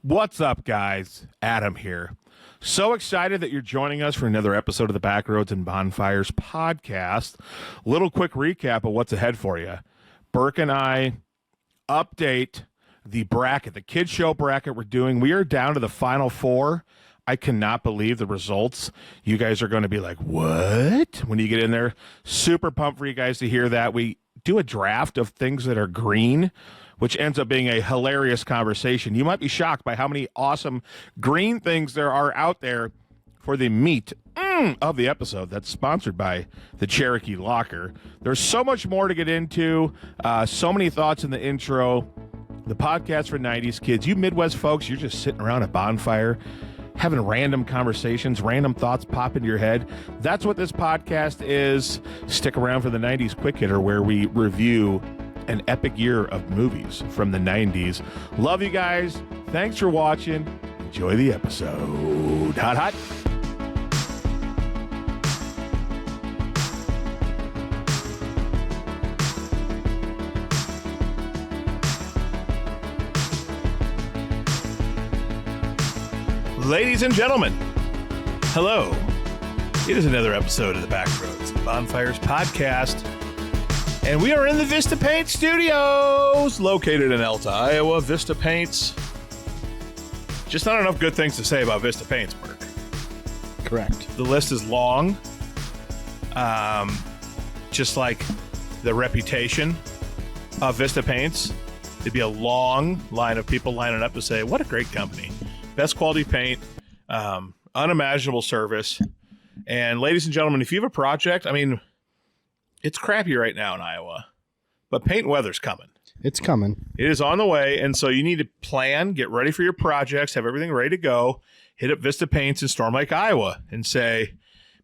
What's up, guys? Adam here. So excited that you're joining us for another episode of the Backroads and Bonfires podcast. Little quick recap of what's ahead for you. Burk and I update the bracket, the kids show bracket we're doing. We are down to the final four. I cannot believe the results. You guys are going to be like, what? When you get in there. Super pumped for you guys to hear that. We do a draft of things that are green, which ends up being a hilarious conversation. You might be shocked by how many awesome green things there are out there for the meat of the episode. That's sponsored by the Cherokee Locker. There's so much more to get into. So many thoughts in the intro. The podcast for 90s kids. You Midwest folks, you're just sitting around a bonfire having random conversations, random thoughts pop into your head. That's what this podcast is. Stick around for the 90s Quick Hitter, where we review an epic year of movies from the 90s. Love you guys. Thanks for watching. Enjoy the episode. Hot, hot. Ladies and gentlemen, hello. It is another episode of the Backroads and Bonfires podcast. And we are in the Vista Paint Studios, located in Elta, Iowa. Vista Paints. Just not enough good things to say about Vista Paints, Burk. Correct. The list is long. Just like the reputation of Vista Paints. It'd be a long line of people lining up to say, what a great company. Best quality paint, unimaginable service. And ladies and gentlemen, if you have a project, I mean, it's crappy right now in Iowa, but paint weather's coming. It's coming. It is on the way, and so you need to plan, get ready for your projects, have everything ready to go, hit up Vista Paints in Storm Lake, Iowa, and say,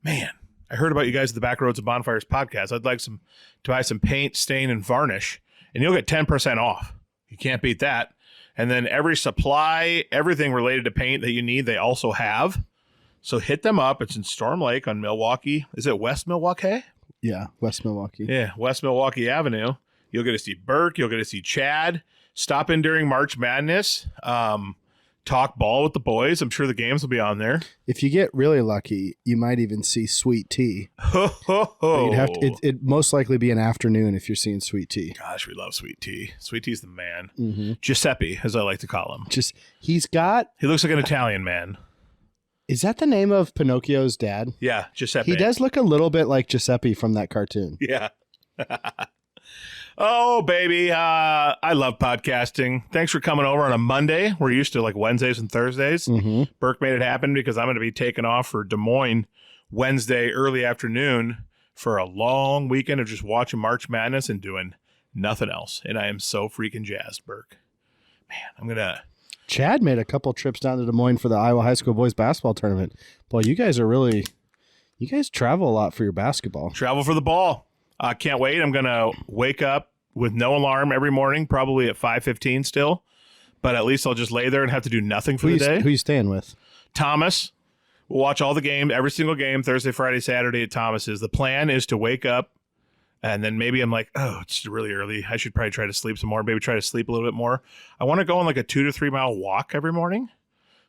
man, I heard about you guys at the Backroads and Bonfires podcast. I'd like to buy some paint, stain, and varnish, and you'll get 10% off. You can't beat that. And then every supply, everything related to paint that you need, they also have. So hit them up. It's in Storm Lake on Milwaukee. Is it West Milwaukee? Yeah, West Milwaukee. Yeah, West Milwaukee Avenue. You'll get to see Burke. You'll get to see Chad. Stop in during March Madness. Talk ball with the boys. I'm sure the games will be on there. If you get really lucky, you might even see Sweet Tea. Ho, ho, ho. You'd have to, it'd most likely be an afternoon if you're seeing Sweet Tea. Gosh, we love Sweet Tea. Sweet Tea's the man. Mm-hmm. Giuseppe, as I like to call him. He looks like an Italian man. Is that the name of Pinocchio's dad? Yeah, Giuseppe. He does look a little bit like Giuseppe from that cartoon. Yeah. Oh, baby. I love podcasting. Thanks for coming over on a Monday. We're used to like Wednesdays and Thursdays. Mm-hmm. Burke made it happen because I'm going to be taking off for Des Moines Wednesday early afternoon for a long weekend of just watching March Madness and doing nothing else. And I am so freaking jazzed, Burke. Man, Chad made a couple trips down to Des Moines for the Iowa High School Boys Basketball Tournament. Boy, you guys travel a lot for your basketball. Travel for the ball. Can't wait. I'm going to wake up with no alarm every morning, probably at 5:15 still. But at least I'll just lay there and have to do nothing for the day. Who you staying with? Thomas. We'll watch all the games, every single game, Thursday, Friday, Saturday at Thomas's. The plan is to wake up, and then maybe I'm like, oh, it's really early. I should probably try to sleep some more, maybe try to sleep a little bit more. I want to go on like a 2 to 3 mile walk every morning.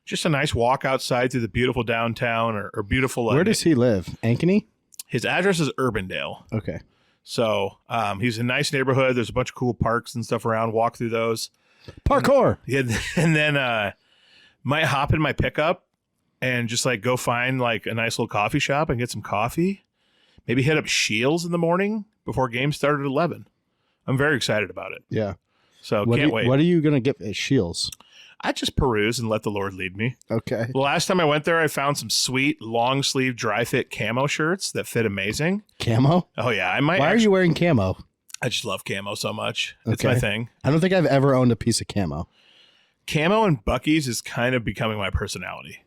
Just a nice walk outside through the beautiful downtown or beautiful. Where does he live? Ankeny? His address is Urbandale. Okay. So he's in a nice neighborhood. There's a bunch of cool parks and stuff around. Walk through those. Parkour. And then might hop in my pickup and just like go find like a nice little coffee shop and get some coffee. Maybe hit up Shields in the morning before games start at 11. I'm very excited about it. Yeah. So can't wait. What are you going to get at Shields? I just peruse and let the Lord lead me. Okay. The last time I went there, I found some sweet long sleeve dry fit camo shirts that fit amazing. Camo? Oh yeah, I might. Why are you wearing camo? I just love camo so much. Okay. It's my thing. I don't think I've ever owned a piece of camo. Camo and Buc-ee's is kind of becoming my personality.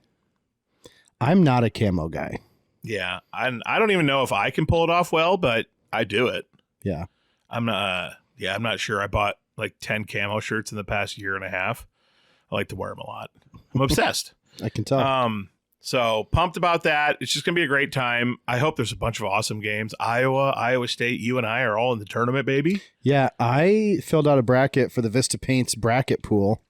I'm not a camo guy. Yeah, I don't even know if I can pull it off well, but I do it. Yeah. I'm not sure. I bought like 10 camo shirts in the past year and a half. I like to wear them a lot. I'm obsessed. I can tell. So pumped about that. It's just going to be a great time. I hope there's a bunch of awesome games. Iowa State, you and I are all in the tournament, baby. Yeah, I filled out a bracket for the Vista Paints bracket pool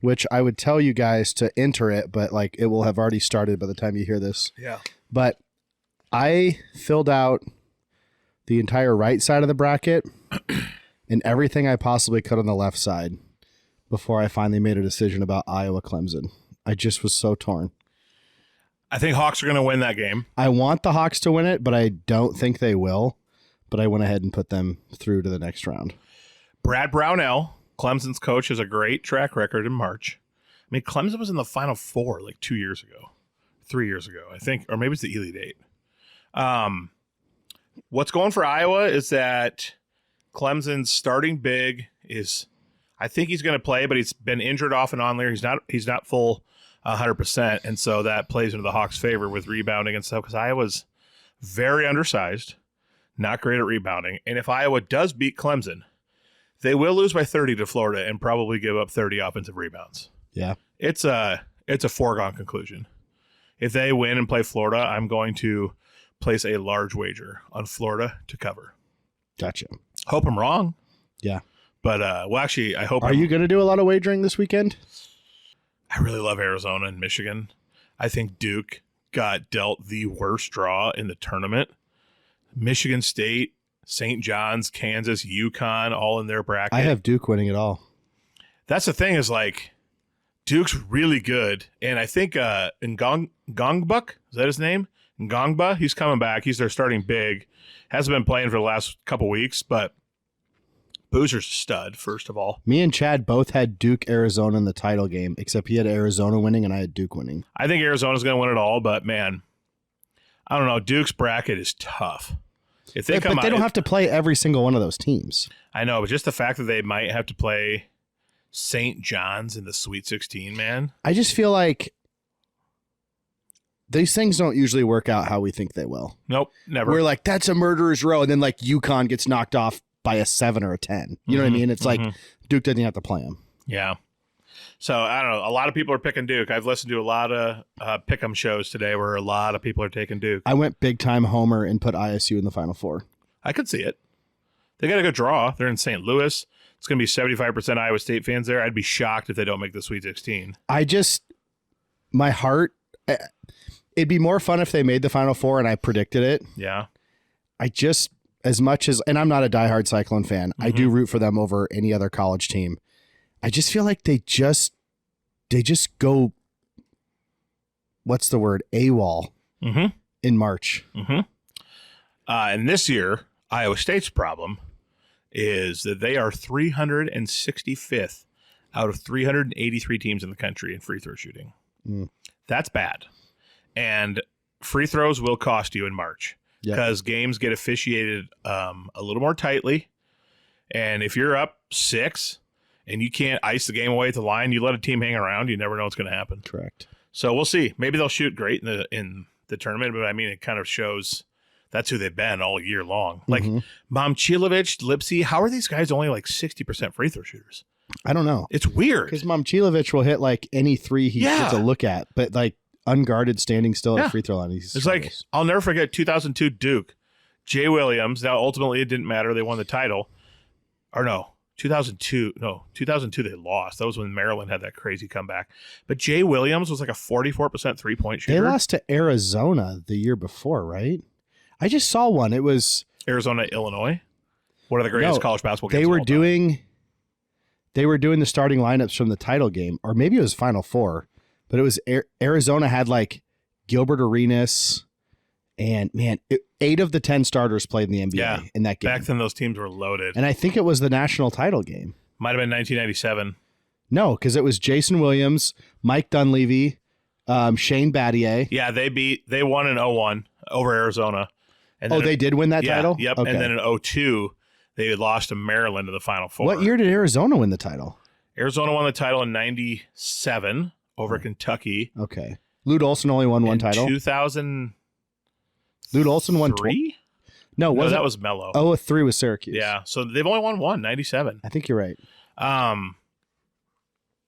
which I would tell you guys to enter it, but like it will have already started by the time you hear this. Yeah. But I filled out the entire right side of the bracket and everything I possibly could on the left side before I finally made a decision about Iowa Clemson. I just was so torn. I think Hawks are going to win that game. I want the Hawks to win it, but I don't think they will. But I went ahead and put them through to the next round. Brad Brownell, Clemson's coach, has a great track record in March. I mean, Clemson was in the Final Four like 3 years ago, I think, or maybe it's the Elite Eight. What's going for Iowa is that Clemson's starting big is, I think he's going to play, but he's been injured off and on there. He's not full 100%, and so that plays into the Hawks' favor with rebounding and stuff because Iowa's very undersized, not great at rebounding. And if Iowa does beat Clemson, they will lose by 30 to Florida and probably give up 30 offensive rebounds. Yeah. It's a foregone conclusion. If they win and play Florida, I'm going to place a large wager on Florida to cover. Gotcha. Hope I'm wrong. Yeah. But, well, actually, I hope Are you going to do a lot of wagering this weekend? I really love Arizona and Michigan. I think Duke got dealt the worst draw in the tournament. Michigan State, St. John's, Kansas, UConn, all in their bracket. I have Duke winning it all. That's the thing is, like, Duke's really good. And I think Ngongbuk, is that his name? Ngongba, he's coming back. He's their starting big. Hasn't been playing for the last couple weeks, but Boozer's a stud, first of all. Me and Chad both had Duke, Arizona in the title game, except he had Arizona winning and I had Duke winning. I think Arizona's going to win it all, but, man, I don't know. Duke's bracket is tough. If they come but they don't have to play every single one of those teams. I know, but just the fact that they might have to play St. John's in the Sweet 16, man. I just feel like these things don't usually work out how we think they will. Nope, never. We're like, that's a murderer's row, and then like UConn gets knocked off by a 7 or a 10. You know what I mean? It's like Duke doesn't have to play them. Yeah. So, I don't know. A lot of people are picking Duke. I've listened to a lot of pick-em shows today where a lot of people are taking Duke. I went big-time homer and put ISU in the Final Four. I could see it. They got a good draw. They're in St. Louis. It's going to be 75% Iowa State fans there. I'd be shocked if they don't make the Sweet 16. My heart, it'd be more fun if they made the Final Four and I predicted it. Yeah. As much as, and I'm not a diehard Cyclone fan, I do root for them over any other college team. I just feel like they just go, what's the word, AWOL in March. And this year, Iowa State's problem is that they are 365th out of 383 teams in the country in free throw shooting. That's bad. And free throws will cost you in March because games get officiated a little more tightly. And if you're up 6 and you can't ice the game away at the line, you let a team hang around, you never know what's going to happen. Correct. So we'll see. Maybe they'll shoot great in the tournament, but I mean, it kind of shows that's who they've been all year long. Like Momcilovic, Lipsy, how are these guys only like 60% free throw shooters? I don't know. It's weird. Because Momcilovic will hit like any three he gets a look at, but like unguarded standing still at free throw line. It's like, I'll never forget 2002 Duke. Jay Williams. Now, ultimately, it didn't matter. They won the title. Or no, 2002 they lost. That was when Maryland had that crazy comeback. But Jay Williams was like a 44% three-point shooter. They lost to Arizona the year before, right? I just saw one. It was Arizona, Illinois. One of the greatest college basketball games. They were doing the starting lineups from the title game, or maybe it was Final Four, but it was Arizona had like Gilbert Arenas, and man, 8 of the 10 starters played in the NBA in that game. Back then, those teams were loaded. And I think it was the national title game. Might have been 1997. No, because it was Jason Williams, Mike Dunleavy, Shane Battier. Yeah, they won in 01 over Arizona. And they did win that title? Yep. Okay. And then in 02, they lost to Maryland in the Final Four. What year did Arizona win the title? Arizona won the title in 97 over Kentucky. Okay. Lute Olson only won one title? 2000. Lute Olson won 3? No, that was Mello. 0-3 was Syracuse. Yeah, so they've only won one, 97. I think you're right.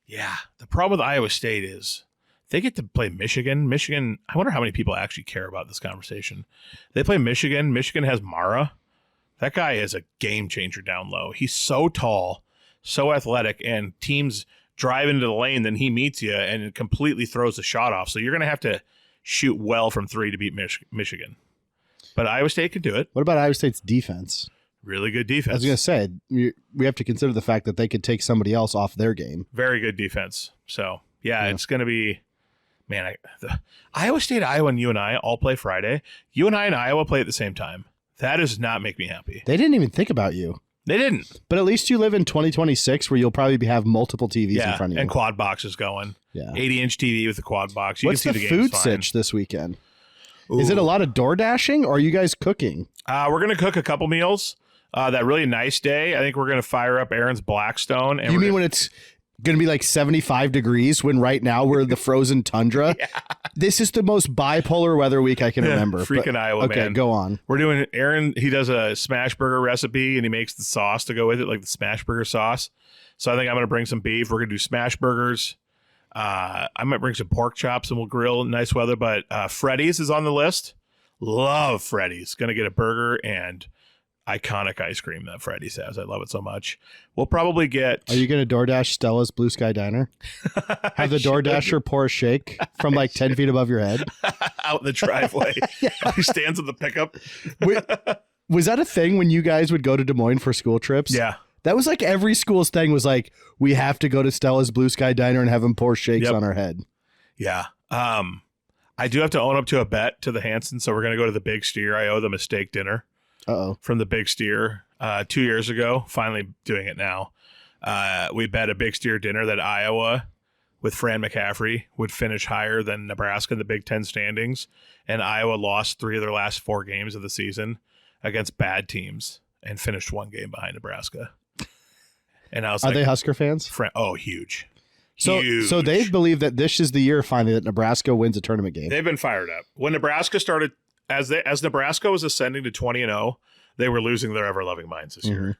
Yeah, the problem with Iowa State is they get to play Michigan. Michigan, I wonder how many people actually care about this conversation. They play Michigan. Michigan has Mara. That guy is a game changer down low. He's so tall, so athletic, and teams drive into the lane, then he meets you and it completely throws the shot off. So you're going to have to shoot well from 3 to beat Michigan. But Iowa State could do it. What about Iowa State's defense? Really good defense. I was going to say, we have to consider the fact that they could take somebody else off their game. Very good defense. So, yeah. It's going to be, man, Iowa State, Iowa, and UNI all play Friday. UNI and Iowa play at the same time. That does not make me happy. They didn't even think about you. They didn't. But at least you live in 2026 where you'll probably have multiple TVs in front of you. And quad boxes going. Yeah. 80-inch TV with the quad box. You What's can see the the food fine. sitch this weekend? Ooh. Is it a lot of door dashing or are you guys cooking? We're going to cook a couple meals. That really nice day, I think we're going to fire up Aaron's Blackstone. And you mean when it's going to be like 75 degrees when right now we're in the frozen tundra? Yeah. This is the most bipolar weather week I can remember. Freaking Iowa, okay, man. go on. We're doing Aaron. He does a smash burger recipe and he makes the sauce to go with it, like the smash burger sauce. So I think I'm going to bring some beef. We're going to do smash burgers. I might bring some pork chops and we'll grill in nice weather. But Freddy's is on the list. Love Freddy's. Going to get a burger and iconic ice cream that Freddy's has. I love it so much. We'll probably get... Are you going to DoorDash Stella's Blue Sky Diner? Have the DoorDasher pour a shake from like 10 feet above your head? Out in the driveway. He stands at the pickup. Was that a thing when you guys would go to Des Moines for school trips? Yeah. That was like every school's thing was like, we have to go to Stella's Blue Sky Diner and have him pour shakes on our head. Yeah. I do have to own up to a bet to the Hansons, so we're going to go to the Big Steer. I owe them a steak dinner. From the Big Steer 2 years ago. Finally doing it now. We bet a Big Steer dinner that Iowa with Fran McCaffrey would finish higher than Nebraska in the Big Ten standings. And Iowa lost 3 of their last 4 games of the season against bad teams and finished 1 game behind Nebraska. And I was Are they Husker fans? Huge. So they believe that this is the year finally that Nebraska wins a tournament game. They've been fired up. When Nebraska started, as Nebraska was ascending to 20-0, they were losing their ever-loving minds this year.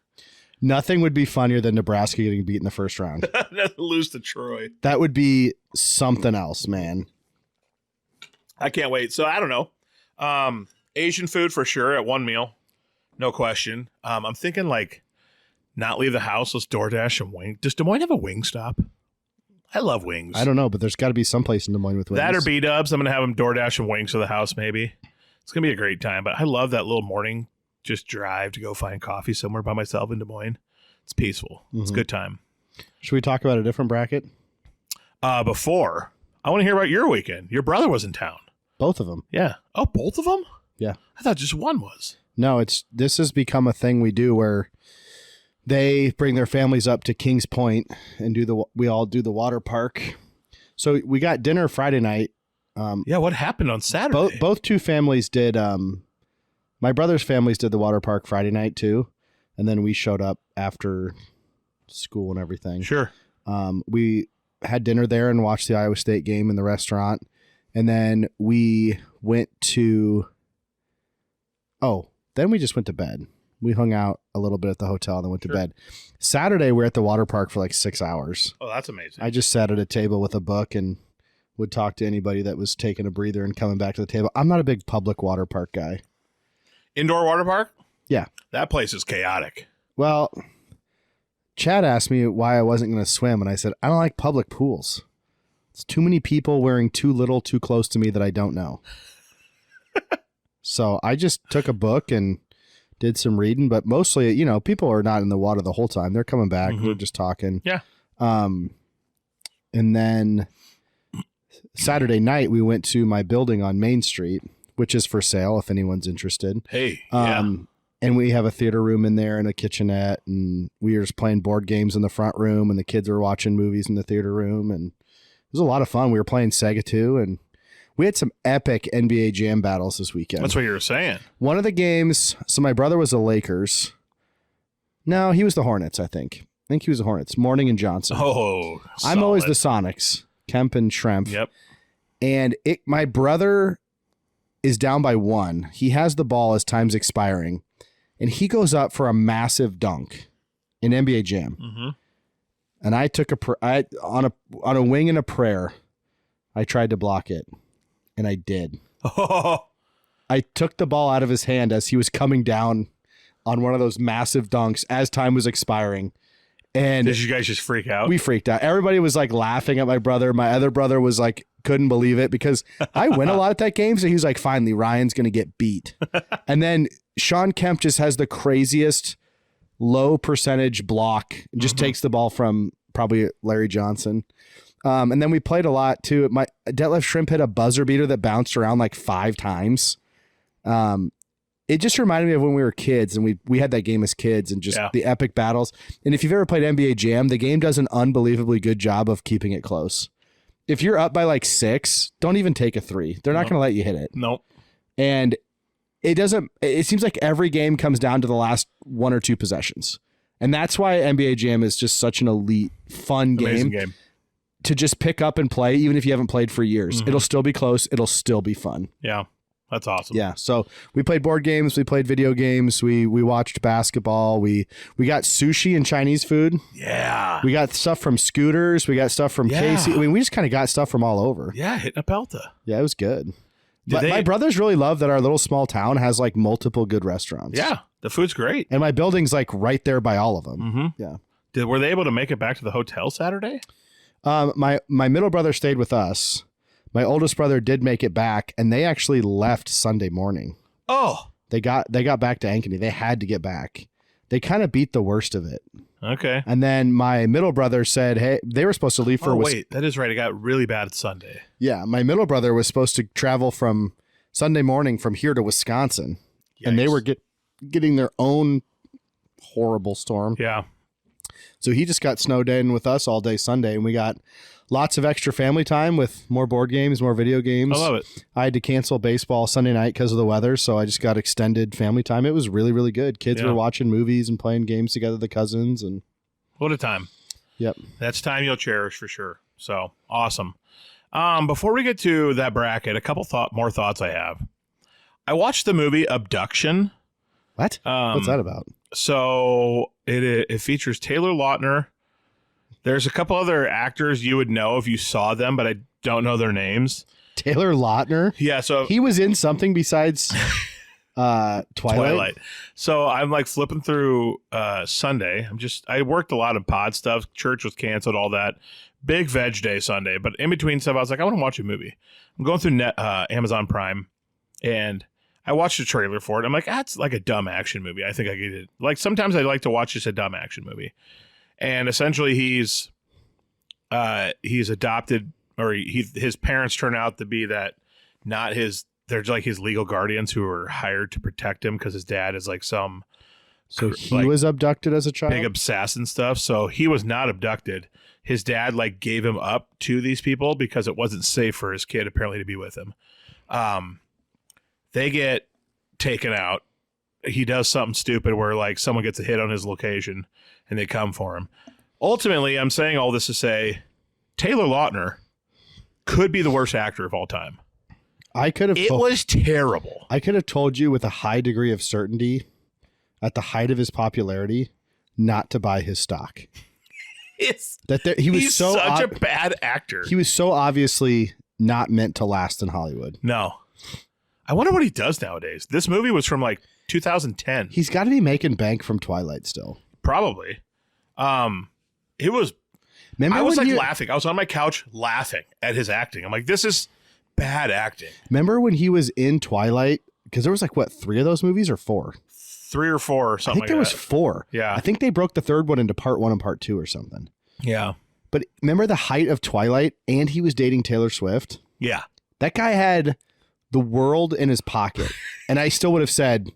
Nothing would be funnier than Nebraska getting beat in the first round. Lose to Troy. That would be something else, man. I can't wait. So I don't know. Asian food for sure at one meal. No question. I'm thinking like not leave the house. Let's DoorDash some wings. Does Des Moines have a wing stop? I love wings. I don't know, but there's got to be some place in Des Moines with wings. That or B-dubs. I'm going to have them DoorDash some wings to the house maybe. It's going to be a great time. But I love that little morning just drive to go find coffee somewhere by myself in Des Moines. It's peaceful. It's a good time. Should we talk about a different bracket? Before, I want to hear about your weekend. Your brother was in town. Both of them. Yeah. Oh, both of them? Yeah. I thought just one was. No, this has become a thing we do where they bring their families up to Kings Point and we all do the water park. So we got dinner Friday night. Yeah, what happened on Saturday? Both two families did. My brother's families did the water park Friday night too, and then we showed up after school and everything. Sure. We had dinner there and watched the Iowa State game in the restaurant, and then we went to. Then we just went to bed. We hung out a little bit at the hotel and then went to bed. Saturday, we're at the water park for like 6 hours. Oh, that's amazing. I just sat at a table with a book and would talk to anybody that was taking a breather and coming back to the table. I'm not a big public water park guy. Indoor water park? Yeah. That place is chaotic. Well, Chad asked me why I wasn't going to swim, and I said, I don't like public pools. It's too many people wearing too little, too close to me that I don't know. So I just took a book and did some reading, but mostly, people are not in the water the whole time. They're coming back. We're just talking. Yeah. And then Saturday night, we went to my building on Main Street, which is for sale if anyone's interested. Hey, yeah. And we have a theater room in there and a kitchenette, and we were just playing board games in the front room, and the kids were watching movies in the theater room, and it was a lot of fun. We were playing Sega too, and we had some epic NBA Jam battles this weekend. That's what you were saying. One of the games, so my brother was the Lakers. No, he was the Hornets, I think. I think he was the Hornets. Morning and Johnson. Oh, solid. I'm always the Sonics. Kemp and Schrempf. Yep. And my brother is down by 1. He has the ball as time's expiring, and he goes up for a massive dunk in NBA Jam. Mm-hmm. And I took on a wing and a prayer, I tried to block it, and I did. Oh. I took the ball out of his hand as he was coming down on one of those massive dunks as time was expiring, And did you guys just freak out? we freaked out. Everybody was like laughing at my brother. My other brother was like, couldn't believe it because I win a lot at that game. So he was like, finally, Ryan's going to get beat. And then Sean Kemp just has the craziest low percentage block and just takes the ball from probably Larry Johnson. And then we played a lot too. My Detlef Shrimp hit a buzzer beater that bounced around like 5 times. It just reminded me of when we were kids and we had that game as kids and just the epic battles. And if you've ever played NBA Jam, the game does an unbelievably good job of keeping it close. If you're up by like 6, don't even take a 3. They're not going to let you hit it. Nope. And it seems like every game comes down to the last 1 or 2 possessions. And that's why NBA Jam is just such an elite, fun game to just pick up and play, even if you haven't played for years. It'll still be close. It'll still be fun. Yeah. That's awesome. Yeah. So we played board games. We played video games. We watched basketball. We got sushi and Chinese food. Yeah. We got stuff from Scooters. We got stuff from Casey. I mean, we just kind of got stuff from all over. Yeah. Hitting a pelta. Yeah, it was good. My brothers really love that our little small town has like multiple good restaurants. Yeah. The food's great. And my building's like right there by all of them. Yeah. Were they able to make it back to the hotel Saturday? My middle brother stayed with us. My oldest brother did make it back, and they actually left Sunday morning. Oh. They got back to Ankeny. They had to get back. They kind of beat the worst of it. Okay. And then my middle brother said, hey, they were supposed to leave for... Oh, wait. That is right. It got really bad Sunday. Yeah. My middle brother was supposed to travel from Sunday morning from here to Wisconsin. Yikes. And they were getting their own horrible storm. Yeah. So he just got snowed in with us all day Sunday, and we got lots of extra family time with more board games, more video games. I love it. I had to cancel baseball Sunday night because of the weather, so I just got extended family time. It was really, really good. Kids were watching movies and playing games together, the cousins. And what a time. Yep. That's time you'll cherish for sure. So, awesome. Before we get to that bracket, a couple more thoughts I have. I watched the movie Abduction. What? What's that about? So it features Taylor Lautner. There's a couple other actors you would know if you saw them, but I don't know their names. Taylor Lautner? Yeah, so he was in something besides Twilight. So I'm like flipping through Sunday. I worked a lot of pod stuff. Church was canceled, all that. Big veg day Sunday, but in between stuff, I was like, I want to watch a movie. I'm going through Amazon Prime, and I watched a trailer for it. I'm like, that's like a dumb action movie. I think I get it. Like sometimes I like to watch just a dumb action movie. And essentially he's adopted, or his parents turn out to be they're like his legal guardians who are hired to protect him because his dad is like some. So he was abducted as a child? Big assassin stuff. So he was not abducted. His dad like gave him up to these people because it wasn't safe for his kid apparently to be with him. They get taken out. He does something stupid where like someone gets a hit on his location and they come for him. Ultimately, I'm saying all this to say Taylor Lautner could be the worst actor of all time. It was terrible. I could have told you with a high degree of certainty at the height of his popularity not to buy his stock. He's such a bad actor. He was so obviously not meant to last in Hollywood. No. I wonder what he does nowadays. This movie was from like 2010. He's got to be making bank from Twilight still. Probably. It was. Remember I was like laughing. I was on my couch laughing at his acting. I'm like, this is bad acting. Remember when he was in Twilight? Because there was like, what, 3 of those movies or 4? 3 or 4 or something. I think there was 4. Yeah. I think they broke the third one into part 1 and part 2 or something. Yeah. But remember the height of Twilight, and he was dating Taylor Swift? Yeah. That guy had the world in his pocket. And I still would have said,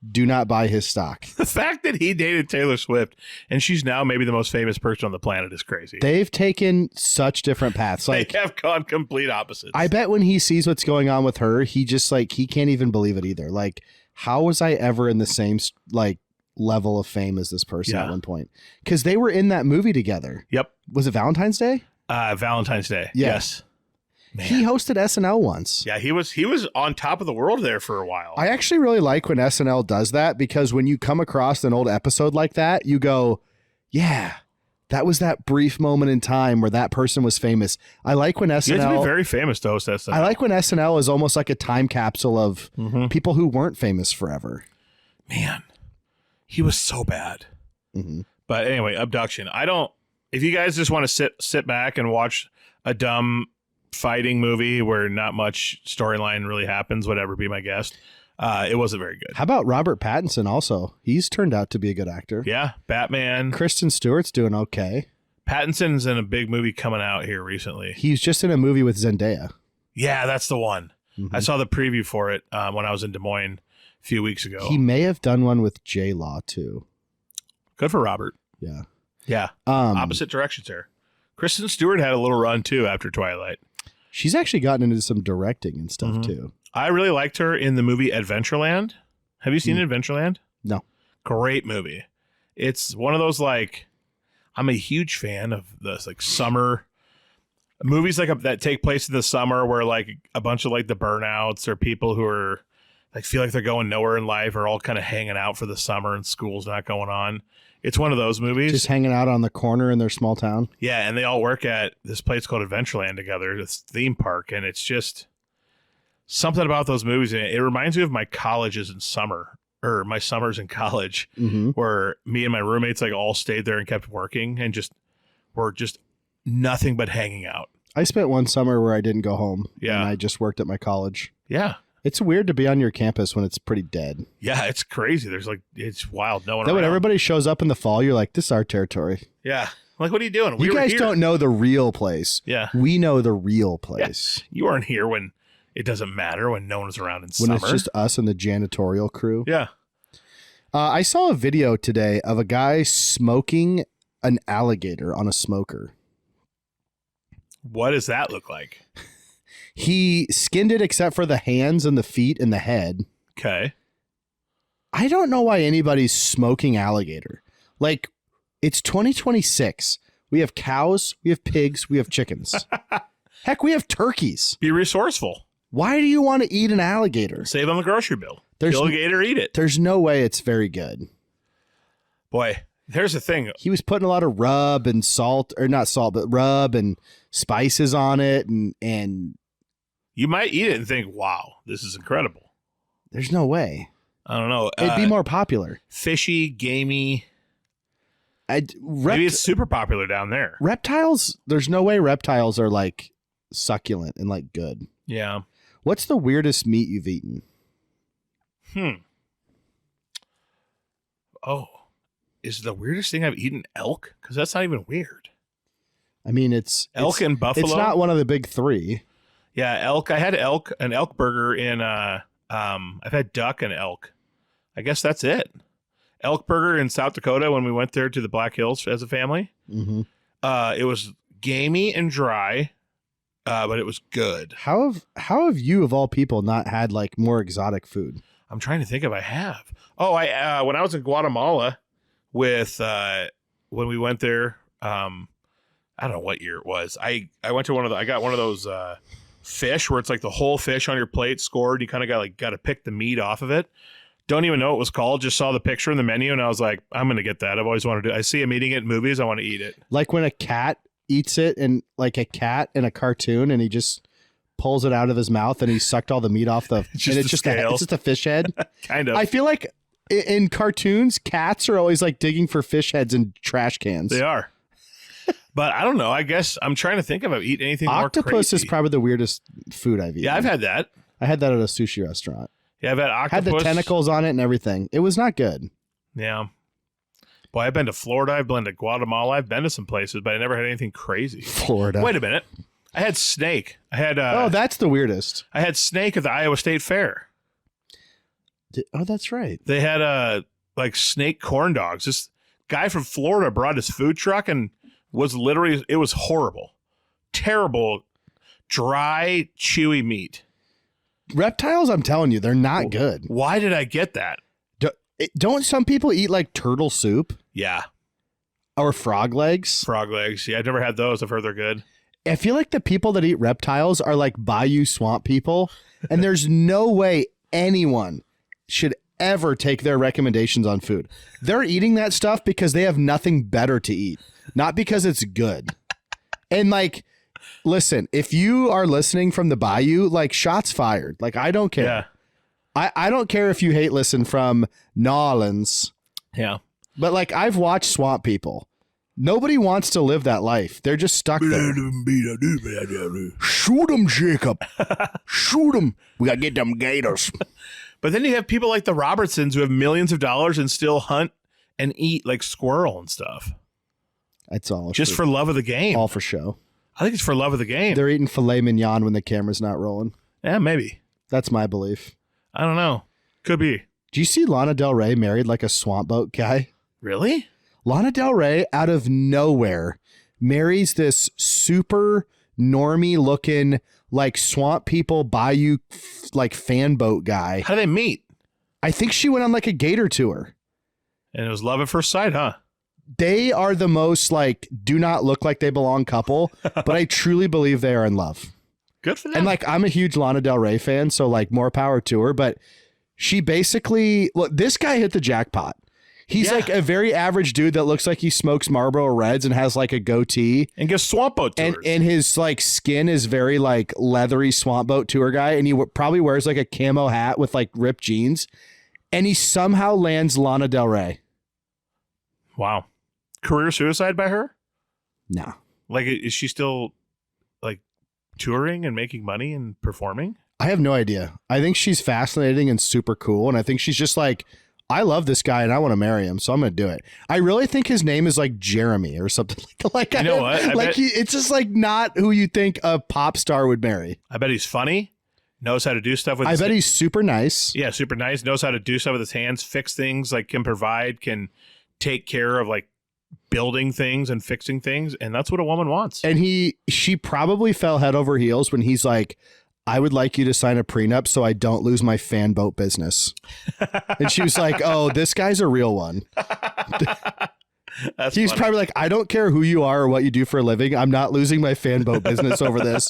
do not buy his stock. The fact that he dated Taylor Swift and she's now maybe the most famous person on the planet is crazy. They've taken such different paths. They have gone complete opposites. I bet when he sees what's going on with her, he just like, he can't even believe it either. Like, how was I ever in the same like level of fame as this person at one point? Because they were in that movie together. Yep. Was it Valentine's Day? Valentine's Day. Yes. Man. He hosted SNL once. Yeah, he was on top of the world there for a while. I actually really like when SNL does that because when you come across an old episode like that, you go, yeah, that was that brief moment in time where that person was famous. I like when SNL... You have to be very famous to host SNL. I like when SNL is almost like a time capsule of people who weren't famous forever. Man, he was so bad. Mm-hmm. But anyway, Abduction. If you guys just want to sit back and watch a dumb fighting movie where not much storyline really happens, whatever, be my guest. It wasn't very good. How about Robert Pattinson also? He's turned out to be a good actor. Yeah, Batman. Kristen Stewart's doing okay. Pattinson's in a big movie coming out here recently. He's just in a movie with Zendaya. Yeah, that's the one. Mm-hmm. I saw the preview for it when I was in Des Moines a few weeks ago. He may have done one with J-Law too. Good for Robert. Yeah. Yeah. Opposite directions there. Kristen Stewart had a little run too after Twilight. She's actually gotten into some directing and stuff too. I really liked her in the movie Adventureland. Have you seen Adventureland? No. Great movie. It's one of those, like, I'm a huge fan of this, like, summer movies that take place in the summer where, like, a bunch of, like, the burnouts or people who are, like, feel like they're going nowhere in life are all kind of hanging out for the summer and school's not going on. It's one of those movies. Just hanging out on the corner in their small town. Yeah, and they all work at this place called Adventureland together, this theme park, and it's just something about those movies. It reminds me of my colleges in summer, or my summers in college, where me and my roommates like all stayed there and kept working and were just nothing but hanging out. I spent one summer where I didn't go home. Yeah. And I just worked at my college. Yeah. It's weird to be on your campus when it's pretty dead. Yeah, it's crazy. It's wild. No one Then when around. everybody shows up in the fall, you're like, this is our territory. Yeah. Like, what are you doing? You guys don't know the real place. Yeah. We know the real place. Yeah. You weren't here when it doesn't matter, when no one's around in When summer. it's just us and the janitorial crew. Yeah. I saw a video today of a guy smoking an alligator on a smoker. What does that look like? He skinned it except for the hands and the feet and the head. Okay. I don't know why anybody's smoking alligator. Like, it's 2026. We have cows, we have pigs, we have chickens. Heck, we have turkeys. Be resourceful. Why do you want to eat an alligator? Save on the grocery bill. There's Kill a gator, eat it. There's no way it's very good. Boy, here's the thing. He was putting a lot of rub and salt, or not salt, but rub and spices on it, and You might eat it and think, wow, this is incredible. there's no way. I don't know. It'd be more popular. Fishy, gamey. Maybe it's super popular down there. Reptiles, there's no way reptiles are like succulent and like good. Yeah. What's the weirdest meat you've eaten? Oh, is the weirdest thing I've eaten elk? Because that's not even weird. I mean, it's Elk and buffalo. It's not one of the big three. Yeah, elk. I had an elk burger in I've had duck and elk. I guess that's it. Elk burger in South Dakota when we went there to the Black Hills as a family. Mm-hmm. It was gamey and dry, but it was good. How have you of all people not had like more exotic food? I'm trying to think if I have. Oh, I when I was in Guatemala with when we went there, I don't know what year it was. I went to I got one of those fish where it's like the whole fish on your plate scored. You kind of got to pick the meat off of it. Don't even know what it was called. Just saw the picture in the menu and I was like, I'm going to get that. I've always wanted to. I see him eating it in movies. I want to eat it. Like when a cat eats it, and like a cat in a cartoon, and he just pulls it out of his mouth and he sucked all the meat off the. Just it's just a fish head. Kind of. I feel like in cartoons, cats are always like digging for fish heads in trash cans. They are. But I don't know. I guess I'm trying to think if I've eaten anything Octopus more crazy. is probably the weirdest food I've eaten. Yeah, I've had that. I had that at a sushi restaurant. Yeah, I've had octopus. Had the tentacles on it and everything. It was not good. Yeah. Boy, I've been to Florida. I've been to Guatemala. I've been to some places, but I never had anything crazy. Florida. Wait a minute. I had snake. I had oh, that's the weirdest. I had snake at the Iowa State Fair. Oh, that's right. They had like snake corn dogs. This guy from Florida brought his food truck and was literally, it was horrible. Terrible, dry, chewy meat. Reptiles, I'm telling you, they're not good. Why did I get that? Don't some people eat like turtle soup? Yeah. Or frog legs? Frog legs. Yeah, I've never had those. I've heard they're good. I feel like the people that eat reptiles are like bayou swamp people, and there's no way anyone should ever take their recommendations on food. They're eating that stuff because they have nothing better to eat, not because it's good. And like, listen, if you are listening from the bayou, like shots fired. Like, I don't care. Yeah. I don't care if you hate listen from Nolans. Yeah. But like I've watched Swamp People. Nobody wants to live that life. They're just stuck there. Shoot them, Jacob. Shoot them. We got to get them gators. But then you have people like the Robertsons who have millions of dollars and still hunt and eat like squirrel and stuff. That's all. Just for love of the game. All for show. I think it's for love of the game. They're eating filet mignon when the camera's not rolling. Yeah, maybe. That's my belief. I don't know. Could be. Do you see Lana Del Rey married like a swamp boat guy? Really? Lana Del Rey, out of nowhere, marries this super normie looking, like Swamp People Bayou, like fan boat guy. How do they meet? I think she went on like a gator tour. And it was love at first sight, huh? They are the most like do not look like they belong couple, but I truly believe they are in love. Good for them. And like I'm a huge Lana Del Rey fan, so like more power to her. But she basically look. This guy hit the jackpot. He's like a very average dude that looks like he smokes Marlboro Reds and has like a goatee and gives swamp boat tours. And his like skin is very like leathery swamp boat tour guy, and he probably wears like a camo hat with like ripped jeans, and he somehow lands Lana Del Rey. Wow. Career suicide by her? No. Like, is she still like touring and making money and performing? I have no idea. I think she's fascinating and super cool. And I think she's just like, I love this guy and I want to marry him. So I'm going to do it. I really think his name is like Jeremy or something like you know what? It's just like not who you think a pop star would marry. I bet he's funny. Knows how to do stuff with I bet he's super nice. Yeah, super nice. Knows how to do stuff with his hands, fix things, like can provide, can take care of like building things and fixing things, and that's what a woman wants. And she probably fell head over heels when he's like, I would like you to sign a prenup so I don't lose my fan boat business. And she was like, oh, this guy's a real one. He's probably like, I don't care who you are or what you do for a living. I'm not losing my fan boat business over this.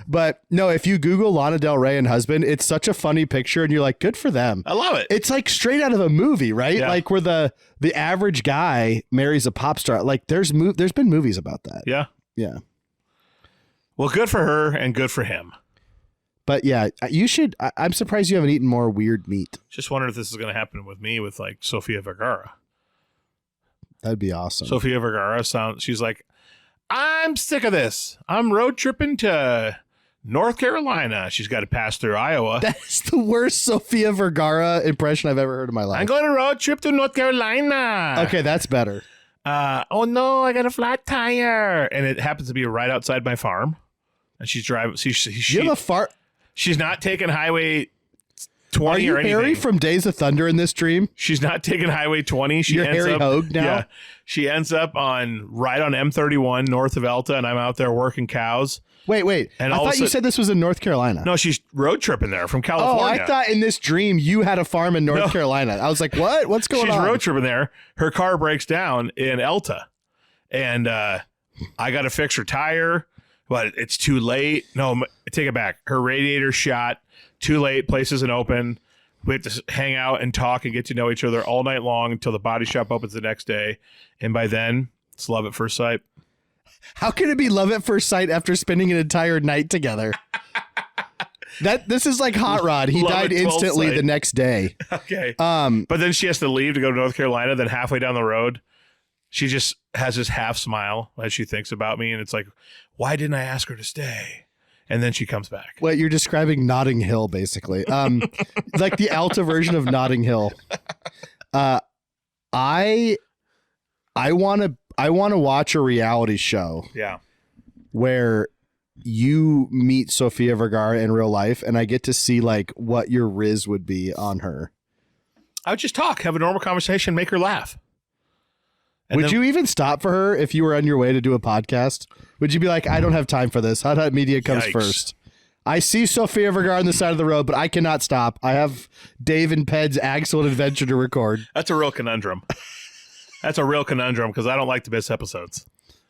But no, if you Google Lana Del Rey and husband, it's such a funny picture and you're like, good for them. I love it. It's like straight out of a movie, right? Yeah. Like where the average guy marries a pop star. Like there's been movies about that. Yeah. Yeah. Well, good for her and good for him. But yeah, you should. I'm surprised you haven't eaten more weird meat. Just wondered if this is going to happen with me with like Sofia Vergara. That'd be awesome. Sofia Vergara she's like, I'm sick of this. I'm road tripping to North Carolina. She's got to pass through Iowa. That's the worst Sofia Vergara impression I've ever heard in my life. I'm going to road trip to North Carolina. Okay, that's better. Oh no, I got a flat tire. And it happens to be right outside my farm. And she's driving. You have a fart. She's not taking Highway 20 Are you or anything. Harry from Days of Thunder in this dream? She's not taking Highway 20. You're Harry Hogue now? Yeah. She ends up right on M31 north of Elta, and I'm out there working cows. Wait. And I all of a thought you sudden- said this was in North Carolina. No, she's road tripping there from Oh, California. I thought in this dream you had a farm in North Carolina. I was like, what? What's going on? She's road tripping there. Her car breaks down in Elta, and I got to fix her tire, but it's too late. No, take it back. Her radiator's shot. Too late. Place isn't open. We have to hang out and talk and get to know each other all night long until the body shop opens the next day. And by then, it's love at first sight. How can it be love at first sight after spending an entire night together? This is like Hot Rod. He Love died at 12th instantly sight. the next day. Okay. But then she has to leave to go to North Carolina. Then halfway down the road, she just has this half smile as she thinks about me. And it's like, why didn't I ask her to stay? And then she comes back. What you're describing Notting Hill, basically. Like the Alta version of Notting Hill. I want to watch a reality show. Yeah. Where you meet Sofia Vergara in real life, and I get to see like what your riz would be on her. I would just talk, have a normal conversation, make her laugh. And Would you even stop for her if you were on your way to do a podcast? Would you be like, I don't have time for this. Hot Media comes Yikes. first. I see Sofia Vergara on the side of the road, but I cannot stop. I have Dave and Ped's excellent adventure to record. That's a real conundrum. That's a real conundrum because I don't like to miss episodes.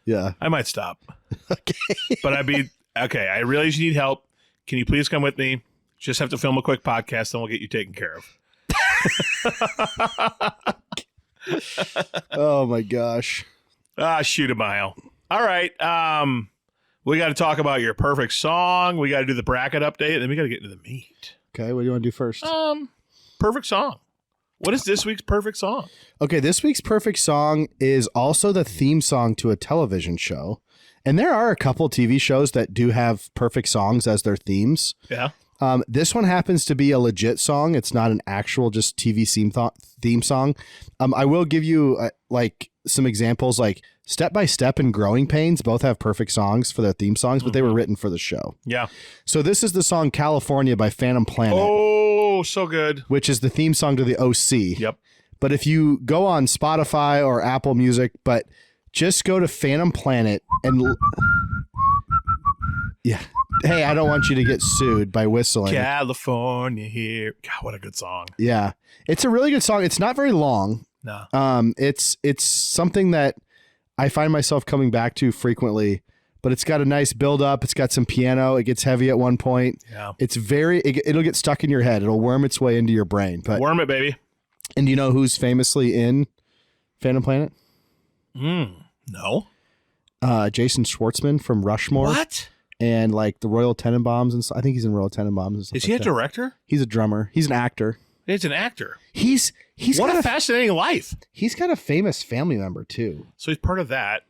Yeah. I might stop. Okay. But I'd be, okay, I realize you need help. Can you please come with me? Just have to film a quick podcast and we'll get you taken care of. Oh my gosh. Shoot a mile. All right. We got to talk about your perfect song. We got to do the bracket update, and then we got to get into the meat. Okay, what do you want to do first? Perfect song. What is this week's perfect song? Okay, this week's perfect song is also the theme song to a television show. And there are a couple TV shows that do have perfect songs as their themes. Yeah. This one happens to be a legit song. It's not an actual just TV theme song. I will give you like some examples, like Step by Step and Growing Pains both have perfect songs for their theme songs, but they were written for the show. Yeah. So this is the song California by Phantom Planet. Oh, so good. Which is the theme song to the OC. Yep. But if you go on Spotify or Apple Music, but just go to Phantom Planet and yeah. Hey, I don't want you to get sued by whistling. California here. God, what a good song. Yeah. It's a really good song. It's not very long. No. It's something that I find myself coming back to frequently, but it's got a nice build up. It's got some piano. It gets heavy at one point. Yeah. It'll get stuck in your head. It'll worm its way into your brain. But worm it, baby. And do you know who's famously in Phantom Planet? No. Jason Schwartzman from Rushmore. What? And like the Royal Tenenbaums, and I think he's in Royal Tenenbaums. And stuff Is he like a that. director? He's a drummer. He's an actor. He's an actor. He's what got a fascinating life. He's got a famous family member too. So he's part of that,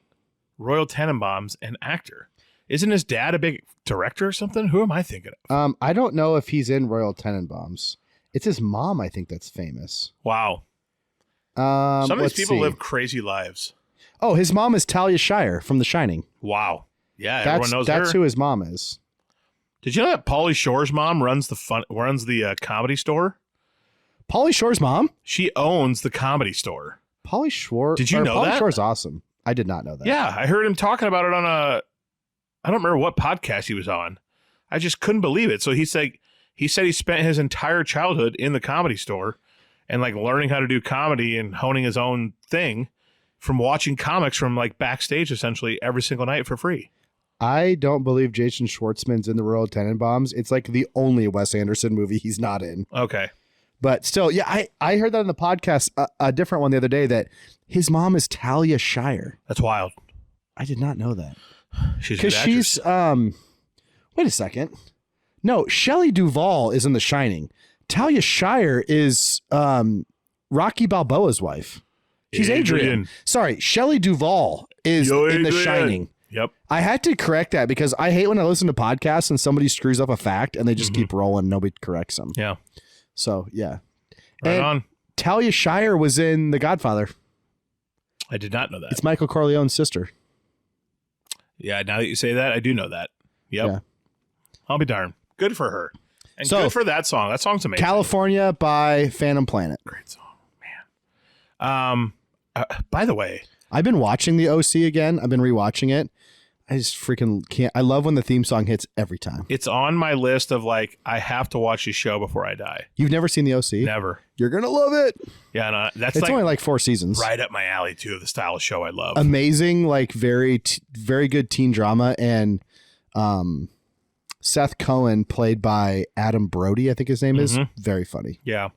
Royal Tenenbaums, and actor. Isn't his dad a big director or something? Who am I thinking of? I don't know if he's in Royal Tenenbaums. It's his mom, I think, that's famous. Wow. Some of these people live crazy lives. Oh, his mom is Talia Shire from The Shining. Wow. Yeah, everyone knows that's her. who his mom is. Did you know that Pauly Shore's mom runs the comedy store? Pauly Shore's mom? She owns the comedy store. Pauly Shore. Did you know Pauly that? Shore's awesome. I did not know that. Yeah, I heard him talking about it on I don't remember what podcast he was on. I just couldn't believe it. So he said he spent his entire childhood in the comedy store and like learning how to do comedy and honing his own thing from watching comics from like backstage essentially every single night for free. I don't believe Jason Schwartzman's in the Royal Tenenbaums. It's like the only Wes Anderson movie he's not in. Okay. But still, yeah, I heard that on the podcast, a different one the other day, that his mom is Talia Shire. That's wild. I did not know that. Because she's wait a second. No, Shelley Duvall is in The Shining. Talia Shire is Rocky Balboa's wife. She's Adrian. Sorry, Shelley Duvall is in The Shining. Yep. I had to correct that because I hate when I listen to podcasts and somebody screws up a fact and they just keep rolling. Nobody corrects them. Yeah. So, yeah. Right on. Talia Shire was in The Godfather. I did not know that. It's Michael Corleone's sister. Yeah, now that you say that, I do know that. Yep. Yeah. I'll be darned. Good for her. And good for that song. That song's amazing. California by Phantom Planet. Great song, man. By the way, I've been watching the OC again. I've been rewatching it. I just freaking can't. I love when the theme song hits every time. It's on my list of like, I have to watch this show before I die. You've never seen the OC? Never. You're going to love it. Yeah, no, it's only like 4 seasons. Right up my alley, too, of the style of show I love. Amazing, like very good teen drama. And Seth Cohen, played by Adam Brody, I think his name is. Very funny. Yeah.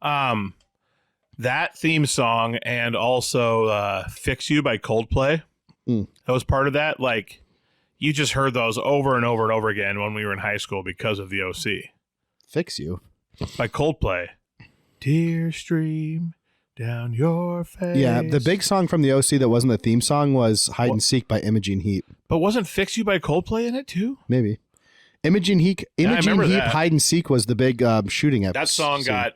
That theme song and also Fix You by Coldplay. That was part of that. Like, you just heard those over and over and over again when we were in high school because of the OC. Fix You by Coldplay. Tear stream down your face. Yeah, the big song from the OC that wasn't the theme song was Hide and Seek by Imogen Heap. But wasn't Fix You by Coldplay in it too? Maybe. Imogen Heap, Hide and Seek was the big shooting episode. That song got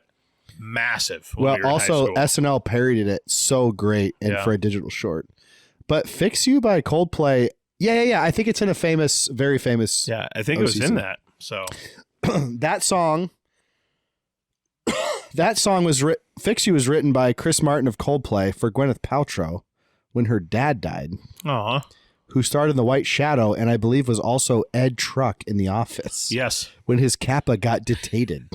massive. Well, also SNL parodied it so great for a digital short. But Fix You by Coldplay, yeah. I think it's in a very famous. Yeah, I think it was in that. So that song was Fix You was written by Chris Martin of Coldplay for Gwyneth Paltrow when her dad died. Who starred in The White Shadow and I believe was also Ed Truck in The Office. Yes. When his Kappa got detated.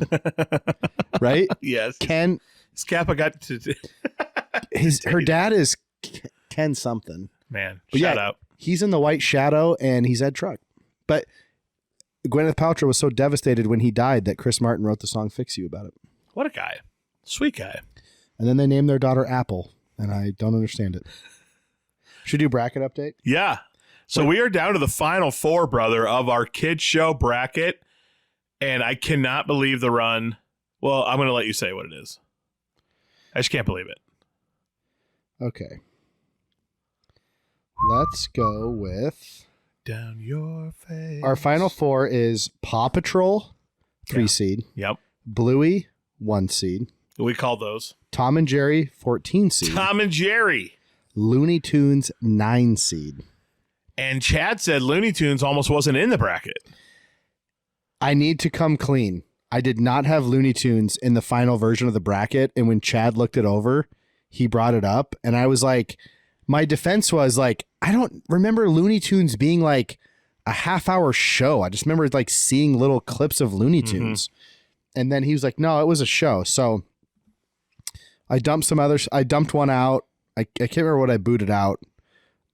Right? Yes. His Kappa got her dad is Ken something. Man, shout out. He's in The White Shadow and he's Ed Truck. But Gwyneth Paltrow was so devastated when he died that Chris Martin wrote the song Fix You about it. What a guy. Sweet guy. And then they named their daughter Apple, and I don't understand it. Should we do bracket update? Yeah. So we are down to the final 4, brother, of our kids show bracket, and I cannot believe the run. Well, I'm going to let you say what it is. I just can't believe it. Okay. Let's go with Down your face. our final four is Paw Patrol, 3 seed. Yep. Bluey, 1 seed. We call those Tom and Jerry, 14 seed. Tom and Jerry. Looney Tunes, 9 seed. And Chad said Looney Tunes almost wasn't in the bracket. I need to come clean. I did not have Looney Tunes in the final version of the bracket. And when Chad looked it over, he brought it up. And I was like, my defense was like, I don't remember Looney Tunes being like a half-hour show. I just remember like seeing little clips of Looney Tunes. And then he was like, no, it was a show. So I dumped some others. I dumped one out. I can't remember what I booted out.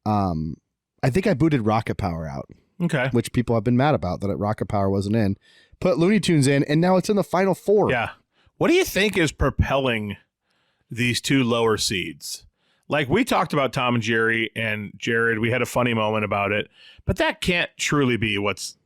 I think I booted Rocket Power out. Okay. Which people have been mad about that Rocket Power wasn't in. Put Looney Tunes in, and now it's in the final four. Yeah. What do you think is propelling these two lower seeds? Like we talked about Tom and Jerry and Jared. We had a funny moment about it, but that can't truly be what's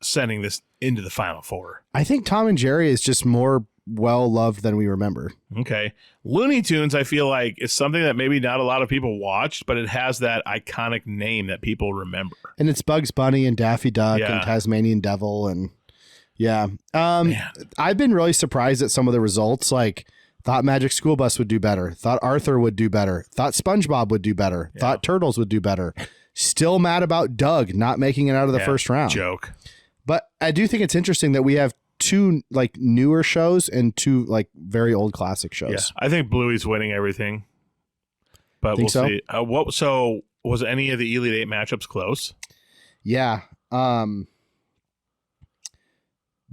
sending this into the final four. I think Tom and Jerry is just more well-loved than we remember. Okay. Looney Tunes, I feel like, is something that maybe not a lot of people watched, but it has that iconic name that people remember. And it's Bugs Bunny and Daffy Duck and Tasmanian Devil and yeah. I've been really surprised at some of the results. Like, thought Magic School Bus would do better. Thought Arthur would do better. Thought SpongeBob would do better. Thought Turtles would do better. Still mad about Doug not making it out of the first round. Joke. But I do think it's interesting that we have 2 like newer shows and 2 like very old classic shows. Yeah, I think Bluey's winning everything. But Think we'll see. So was any of the Elite 8 matchups close? Yeah.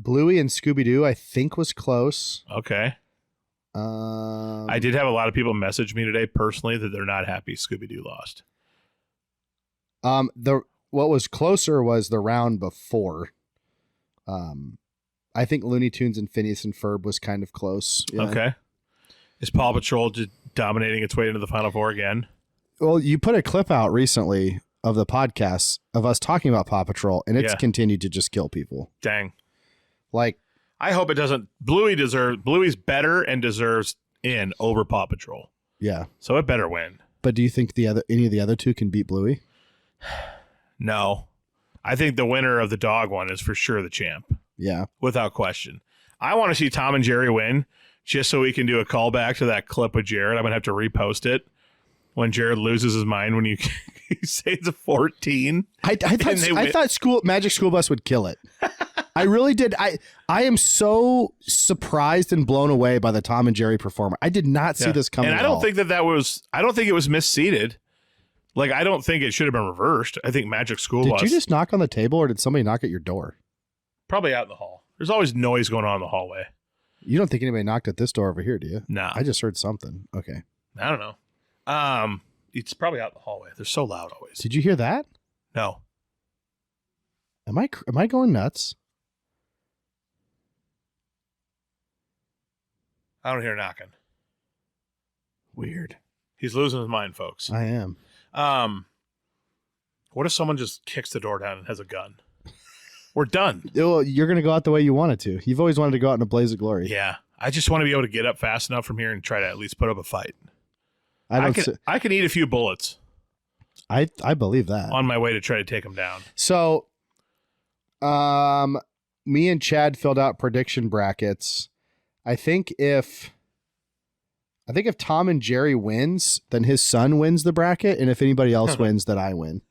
Bluey and Scooby-Doo, I think, was close. Okay. I did have a lot of people message me today personally that they're not happy Scooby-Doo lost. What was closer was the round before. I think Looney Tunes and Phineas and Ferb was kind of close. Yeah. Okay. Is Paw Patrol just dominating its way into the final four again? Well, you put a clip out recently of the podcast of us talking about Paw Patrol, and it's continued to just kill people. Dang. Like, I hope it doesn't. Bluey's better and deserves in over Paw Patrol. Yeah. So it better win. But do you think any of the other 2 can beat Bluey? No. I think the winner of the dog one is for sure the champ. Yeah. Without question. I want to see Tom and Jerry win just so we can do a callback to that clip with Jared. I'm going to have to repost it when Jared loses his mind when you say it's a 14. I thought Magic School Bus would kill it. I really did. I am so surprised and blown away by the Tom and Jerry performer. I did not see this coming. And I don't think I don't think it was misseeded. Like, I don't think it should have been reversed. I think Magic School Bus. Did you just knock on the table or did somebody knock at your door? Probably out in the hall. There's always noise going on in the hallway. You don't think anybody knocked at this door over here, do you? No. I just heard something. Okay. I don't know. It's probably out in the hallway. They're so loud always. Did you hear that? No. Am I going nuts? I don't hear knocking. Weird. He's losing his mind, folks. I am. What if someone just kicks the door down and has a gun? We're done. Well, you're going to go out the way you wanted to. You've always wanted to go out in a blaze of glory. Yeah. I just want to be able to get up fast enough from here and try to at least put up a fight. I can eat a few bullets. I believe that. On my way to try to take them down. So, me and Chad filled out prediction brackets. I think if Tom and Jerry wins, then his son wins the bracket, and if anybody else wins, then I win.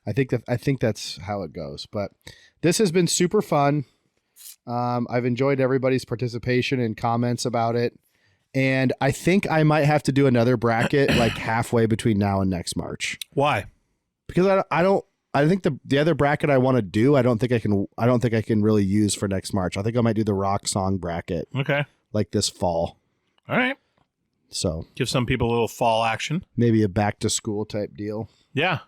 I think that's how it goes. But this has been super fun. I've enjoyed everybody's participation and comments about it, and I think I might have to do another bracket like halfway between now and next March. Why? Because I think the other bracket I want to do, I don't think I can really use for next March. I think I might do the rock song bracket. Okay. Like this fall. All right. So give some people a little fall action. Maybe a back to school type deal. Yeah.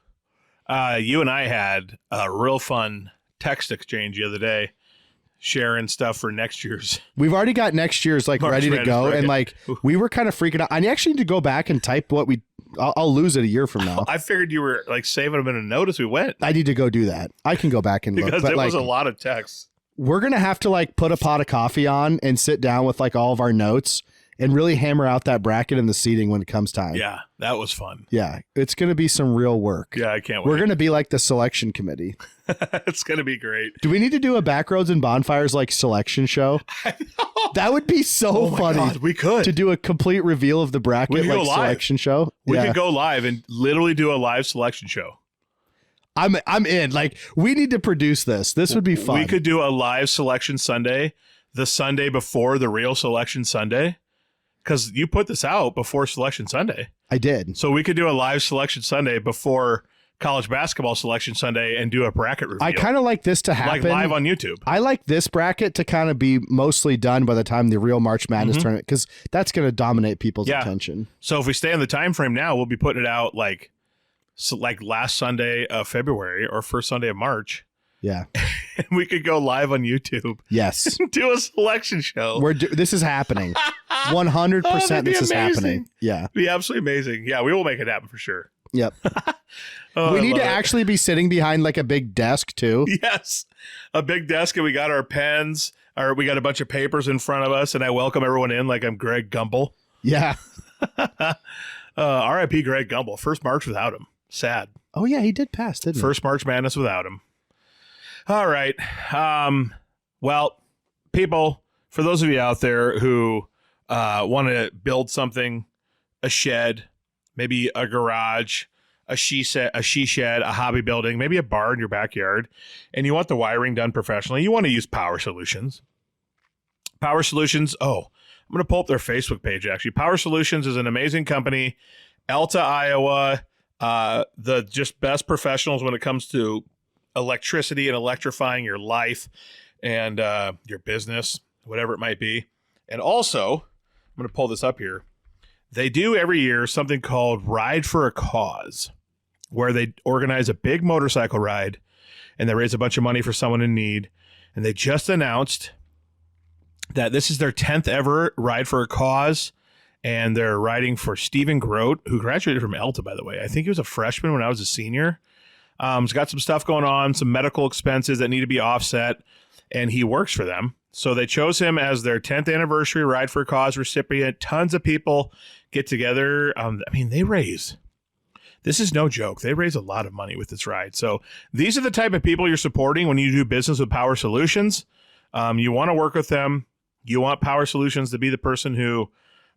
You and I had a real fun text exchange the other day, sharing stuff for next year's. We've already got next year's like ready to go. Bracket. And like we were kind of freaking out. I actually need to go back and type what I'll lose it a year from now. I figured you were like saving them in a note as we went. I need to go do that. I can go back and look. Because there was a lot of texts. We're going to have to like put a pot of coffee on and sit down with like all of our notes and really hammer out that bracket and the seating when it comes time. Yeah, that was fun. Yeah, it's going to be some real work. Yeah, I can't wait. We're going to be like the selection committee. It's going to be great. Do we need to do a Backroads and Bonfires like selection show? I know. That would be so funny. God, we could. To do a complete reveal of the bracket We could like go live. selection show. We could go live and literally do a live selection show. I'm in. Like, we need to produce this. This would be fun. We could do a live selection Sunday, the Sunday before the real selection Sunday, because you put this out before selection Sunday. I did. So we could do a live selection Sunday before college basketball selection Sunday and do a bracket reveal. I kind of like this to happen. Like live on YouTube. I like this bracket to kind of be mostly done by the time the real March Madness tournament, because that's going to dominate people's attention. So if we stay on the time frame now, we'll be putting it out like last Sunday of February or first Sunday of March. Yeah. And we could go live on YouTube. Yes. Do a selection show. This is happening. 100% this is happening. Yeah. It'd be absolutely amazing. Yeah, we will make it happen for sure. Yep. Oh, we I need love to it. actually be sitting behind like a big desk too. Yes. A big desk, and we got our pens, or we got a bunch of papers in front of us, and I welcome everyone in like I'm Greg Gumbel. Yeah. R.I.P. Greg Gumbel. First March without him. Sad. Oh yeah, he did pass, didn't First March Madness without him. All right. Well, people, for those of you out there who want to build something, a shed, maybe a garage, a she shed, a hobby building, maybe a bar in your backyard, and you want the wiring done professionally, you want to use Power Solutions. Power Solutions, I'm going to pull up their Facebook page, actually. Power Solutions is an amazing company. Alta, Iowa, the just best professionals when it comes to electricity and electrifying your life and your business, whatever it might be. And also, I'm going to pull this up here. They do every year something called Ride for a Cause, where they organize a big motorcycle ride and they raise a bunch of money for someone in need. And they just announced that this is their 10th ever Ride for a Cause. And they're riding for Stephen Grote, who graduated from Alta, by the way. I think he was a freshman when I was a senior. He's got some stuff going on, some medical expenses that need to be offset, and he works for them. So they chose him as their 10th anniversary Ride for a Cause recipient. Tons of people get together. This is no joke. They raise a lot of money with this ride. So these are the type of people you're supporting when you do business with Power Solutions. You want to work with them. You want Power Solutions to be the person who,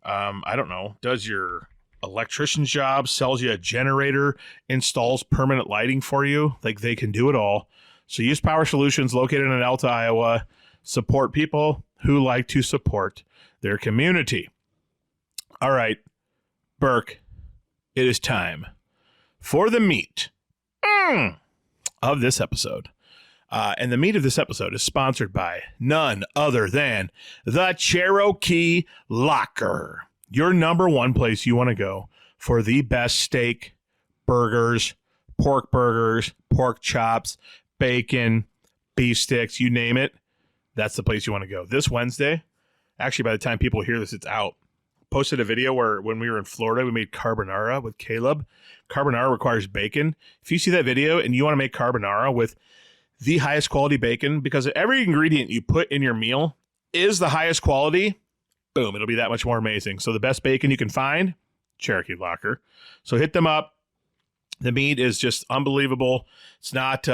does your electrician's job, sells you a generator, installs permanent lighting for you. Like, they can do it all. So use Power Solutions, located in Alta, Iowa. Support people who like to support their community. All right, Burke, it is time for the meat of this episode. And the meat of this episode is sponsored by none other than the Cherokee Locker, your number one place you want to go for the best steak, burgers, pork chops, bacon, beef sticks, you name it. That's the place you want to go. This Wednesday, actually, by the time people hear this, it's out. Posted a video where when we were in Florida, we made carbonara with Caleb. Carbonara requires bacon. If you see that video and you want to make carbonara with the highest quality bacon, because every ingredient you put in your meal is the highest quality, boom, it'll be that much more amazing. So the best bacon you can find, Cherokee Locker. So hit them up. The meat is just unbelievable. It's not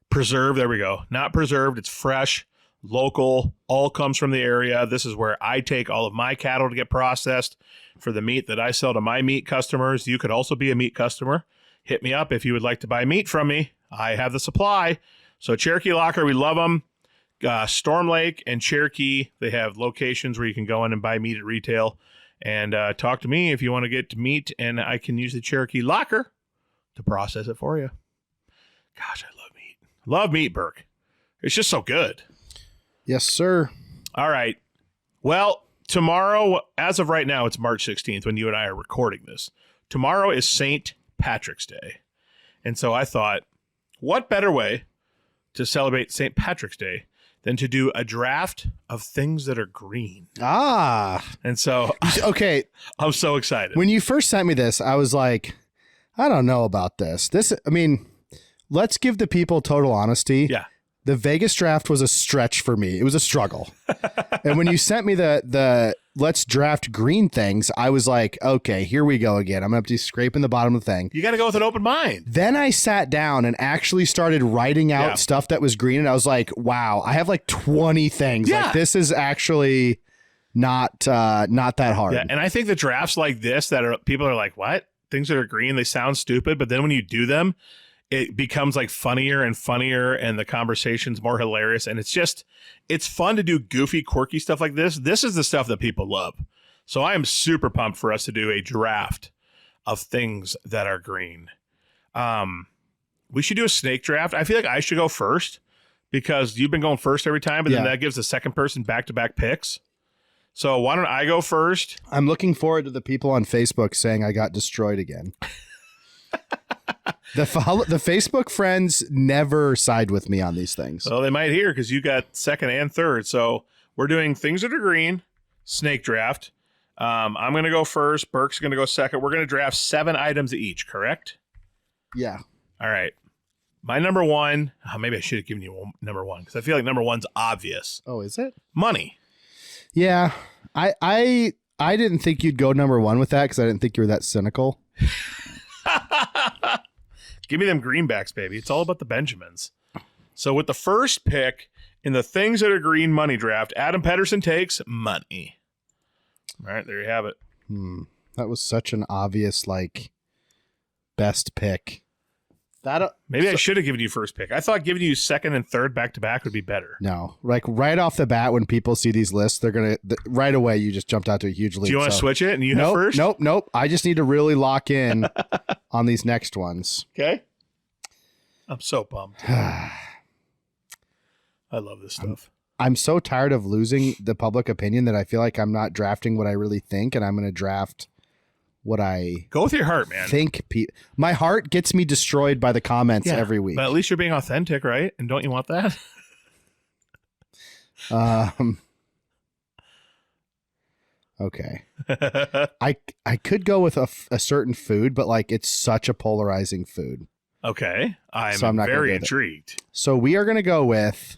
preserved. There we go. Not preserved. It's fresh, local, all comes from the area. This is where I take all of my cattle to get processed for the meat that I sell to my meat customers. You could also be a meat customer. Hit me up if you would like to buy meat from me. I have the supply. So Cherokee Locker, we love them. Storm Lake and Cherokee, they have locations where you can go in and buy meat at retail. And talk to me if you want to get meat, and I can use the Cherokee Locker to process it for you. Gosh, I love meat. Love meat, Burke. It's just so good. Yes, sir. All right. Well, tomorrow, as of right now, it's March 16th when you and I are recording this. Tomorrow is St. Patrick's Day. And so I thought, what better way to celebrate St. Patrick's Day than to do a draft of things that are green? And so, okay, I'm so excited. When you first sent me this, I was like, I don't know about this. Let's give the people total honesty. Yeah. The Vegas draft was a stretch for me. It was a struggle. And when you sent me the let's draft green things, I was like, okay, here we go again. I'm going to be scraping the bottom of the thing. You got to go with an open mind. Then I sat down and actually started writing out stuff that was green. And I was like, wow, I have like 20 things. Yeah. Like this is actually not that hard. Yeah, and I think the drafts like this that are people are like, what? Things that are green, they sound stupid, but then when you do them, it becomes like funnier and funnier, and the conversation's more hilarious, and it's fun to do goofy, quirky stuff like this. This is the stuff that people love. So I am super pumped for us to do a draft of things that are green. We should do a snake draft. I feel like I should go first because you've been going first every time, but then that gives the second person back-to-back picks. So why don't I go first? I'm looking forward to the people on Facebook saying I got destroyed again. The Facebook friends never side with me on these things. Well, they might hear because you got second and third. So we're doing things that are green, snake draft. I'm going to go first. Burke's going to go second. We're going to draft 7 items each, correct? Yeah. All right. My number one, maybe I should have given you number one because I feel like number one's obvious. Oh, is it? Money. Yeah. I didn't think you'd go number one with that because I didn't think you were that cynical. Give me them greenbacks, baby. It's all about the Benjamins. So with the first pick in the things that are green money draft, Adam Pedersen takes money. All right, there you have it. That was such an obvious, like, best pick. Maybe I should have given you first pick. I thought giving you second and third back-to-back would be better. No. Like, right off the bat, when people see these lists, they're going to, right away, you just jumped out to a huge lead. Do you want to switch it and you have first? Nope. I just need to really lock in on these next ones. Okay. I'm so pumped. I love this stuff. I'm so tired of losing the public opinion that I feel like I'm not drafting what I really think, and I'm going to draft what I go with your heart, man. My heart gets me destroyed by the comments every week. But at least you're being authentic, right? And don't you want that? Okay. I could go with a certain food, but like it's such a polarizing food. Okay. I'm very intrigued. So we are going to go with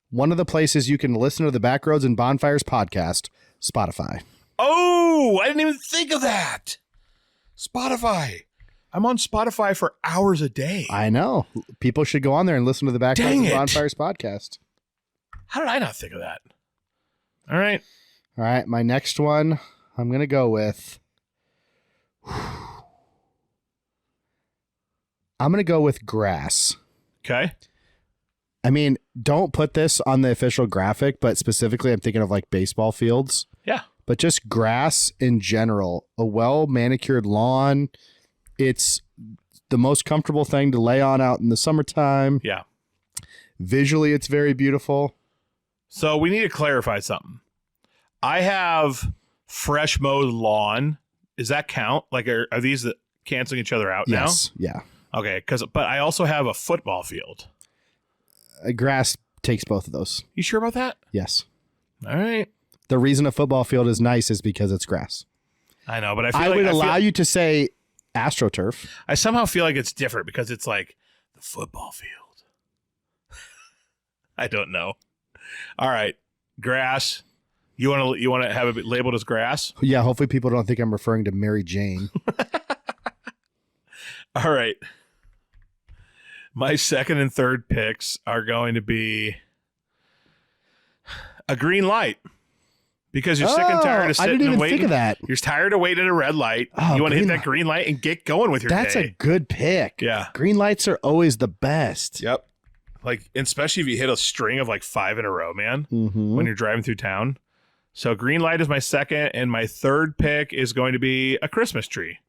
one of the places you can listen to the Backroads and Bonfires podcast, Spotify. Oh, I didn't even think of that. Spotify. I'm on Spotify for hours a day. I know. People should go on there and listen to the Backroads and Bonfires podcast. How did I not think of that? All right. My next one, I'm going to go with... grass. Okay. I mean, don't put this on the official graphic, but specifically I'm thinking of like baseball fields. Yeah. But just grass in general, a well-manicured lawn. It's the most comfortable thing to lay on out in the summertime. Yeah. Visually, it's very beautiful. So we need to clarify something. I have fresh mowed lawn. Does that count? Like, are these canceling each other out now? Yes. Yeah. Okay. But I also have a football field. Grass takes both of those. You sure about that? Yes. All right. The reason a football field is nice is because it's grass. I know, but I would allow you to say AstroTurf. I somehow feel like it's different because it's like the football field. I don't know. All right, grass. You want to have it labeled as grass? Yeah. Hopefully, people don't think I'm referring to Mary Jane. All right. My second and third picks are going to be a green light. Because you're sick and tired of sitting and waiting. I didn't even think of that. You're tired of waiting at a red light. You want to hit that green light and get going with your day. That's a good pick. Yeah. Green lights are always the best. Yep. Like, especially if you hit a string of like 5 in a row, man, when you're driving through town. So green light is my second, and my third pick is going to be a Christmas tree.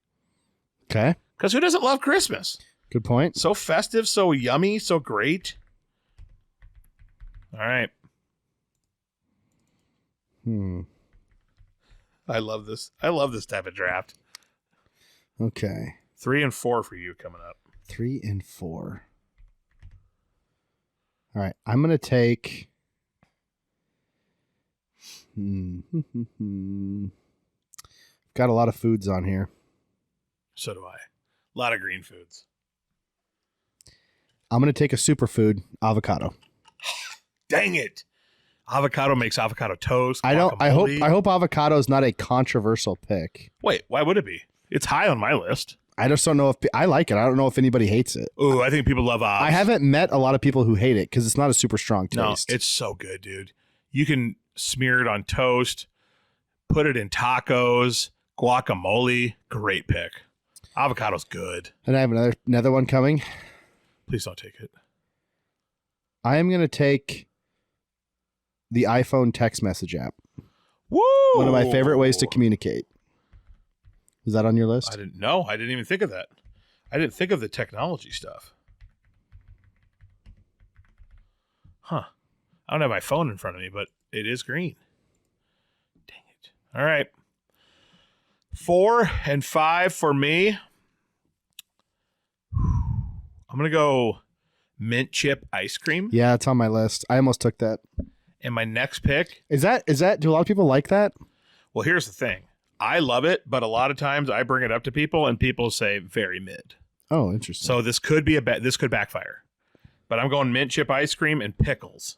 Okay. Because who doesn't love Christmas? Good point. So festive, so yummy, so great. All right. I love this. I love this type of draft. Okay. 3 and 4 for you coming up. 3 and 4. All right. I'm going to take... Got a lot of foods on here. So do I. A lot of green foods. I'm going to take a superfood, avocado. Dang it. Avocado makes avocado toast. I guacamole. hope avocado is not a controversial pick. Wait, why would it be? It's high on my list. I just don't know if I like it. I don't know if anybody hates it. Ooh, I think people love avs. I haven't met a lot of people who hate it because it's not a super strong taste. No, it's so good, dude. You can smear it on toast, put it in tacos, guacamole. Great pick. Avocado's good. And I have another one coming. Please don't take it. I am going to take the iPhone text message app. Woo! One of my favorite ways to communicate. Is that on your list? I didn't know. I didn't even think of that. I didn't think of the technology stuff. Huh. I don't have my phone in front of me, but it is green. Dang it. All right. 4 and 5 for me. I'm going to go mint chip ice cream. Yeah, it's on my list. I almost took that. And my next pick. Is that do a lot of people like that? Well, here's the thing. I love it, but a lot of times I bring it up to people and people say very mid. Oh, interesting. So this could be this could backfire. But I'm going mint chip ice cream and pickles.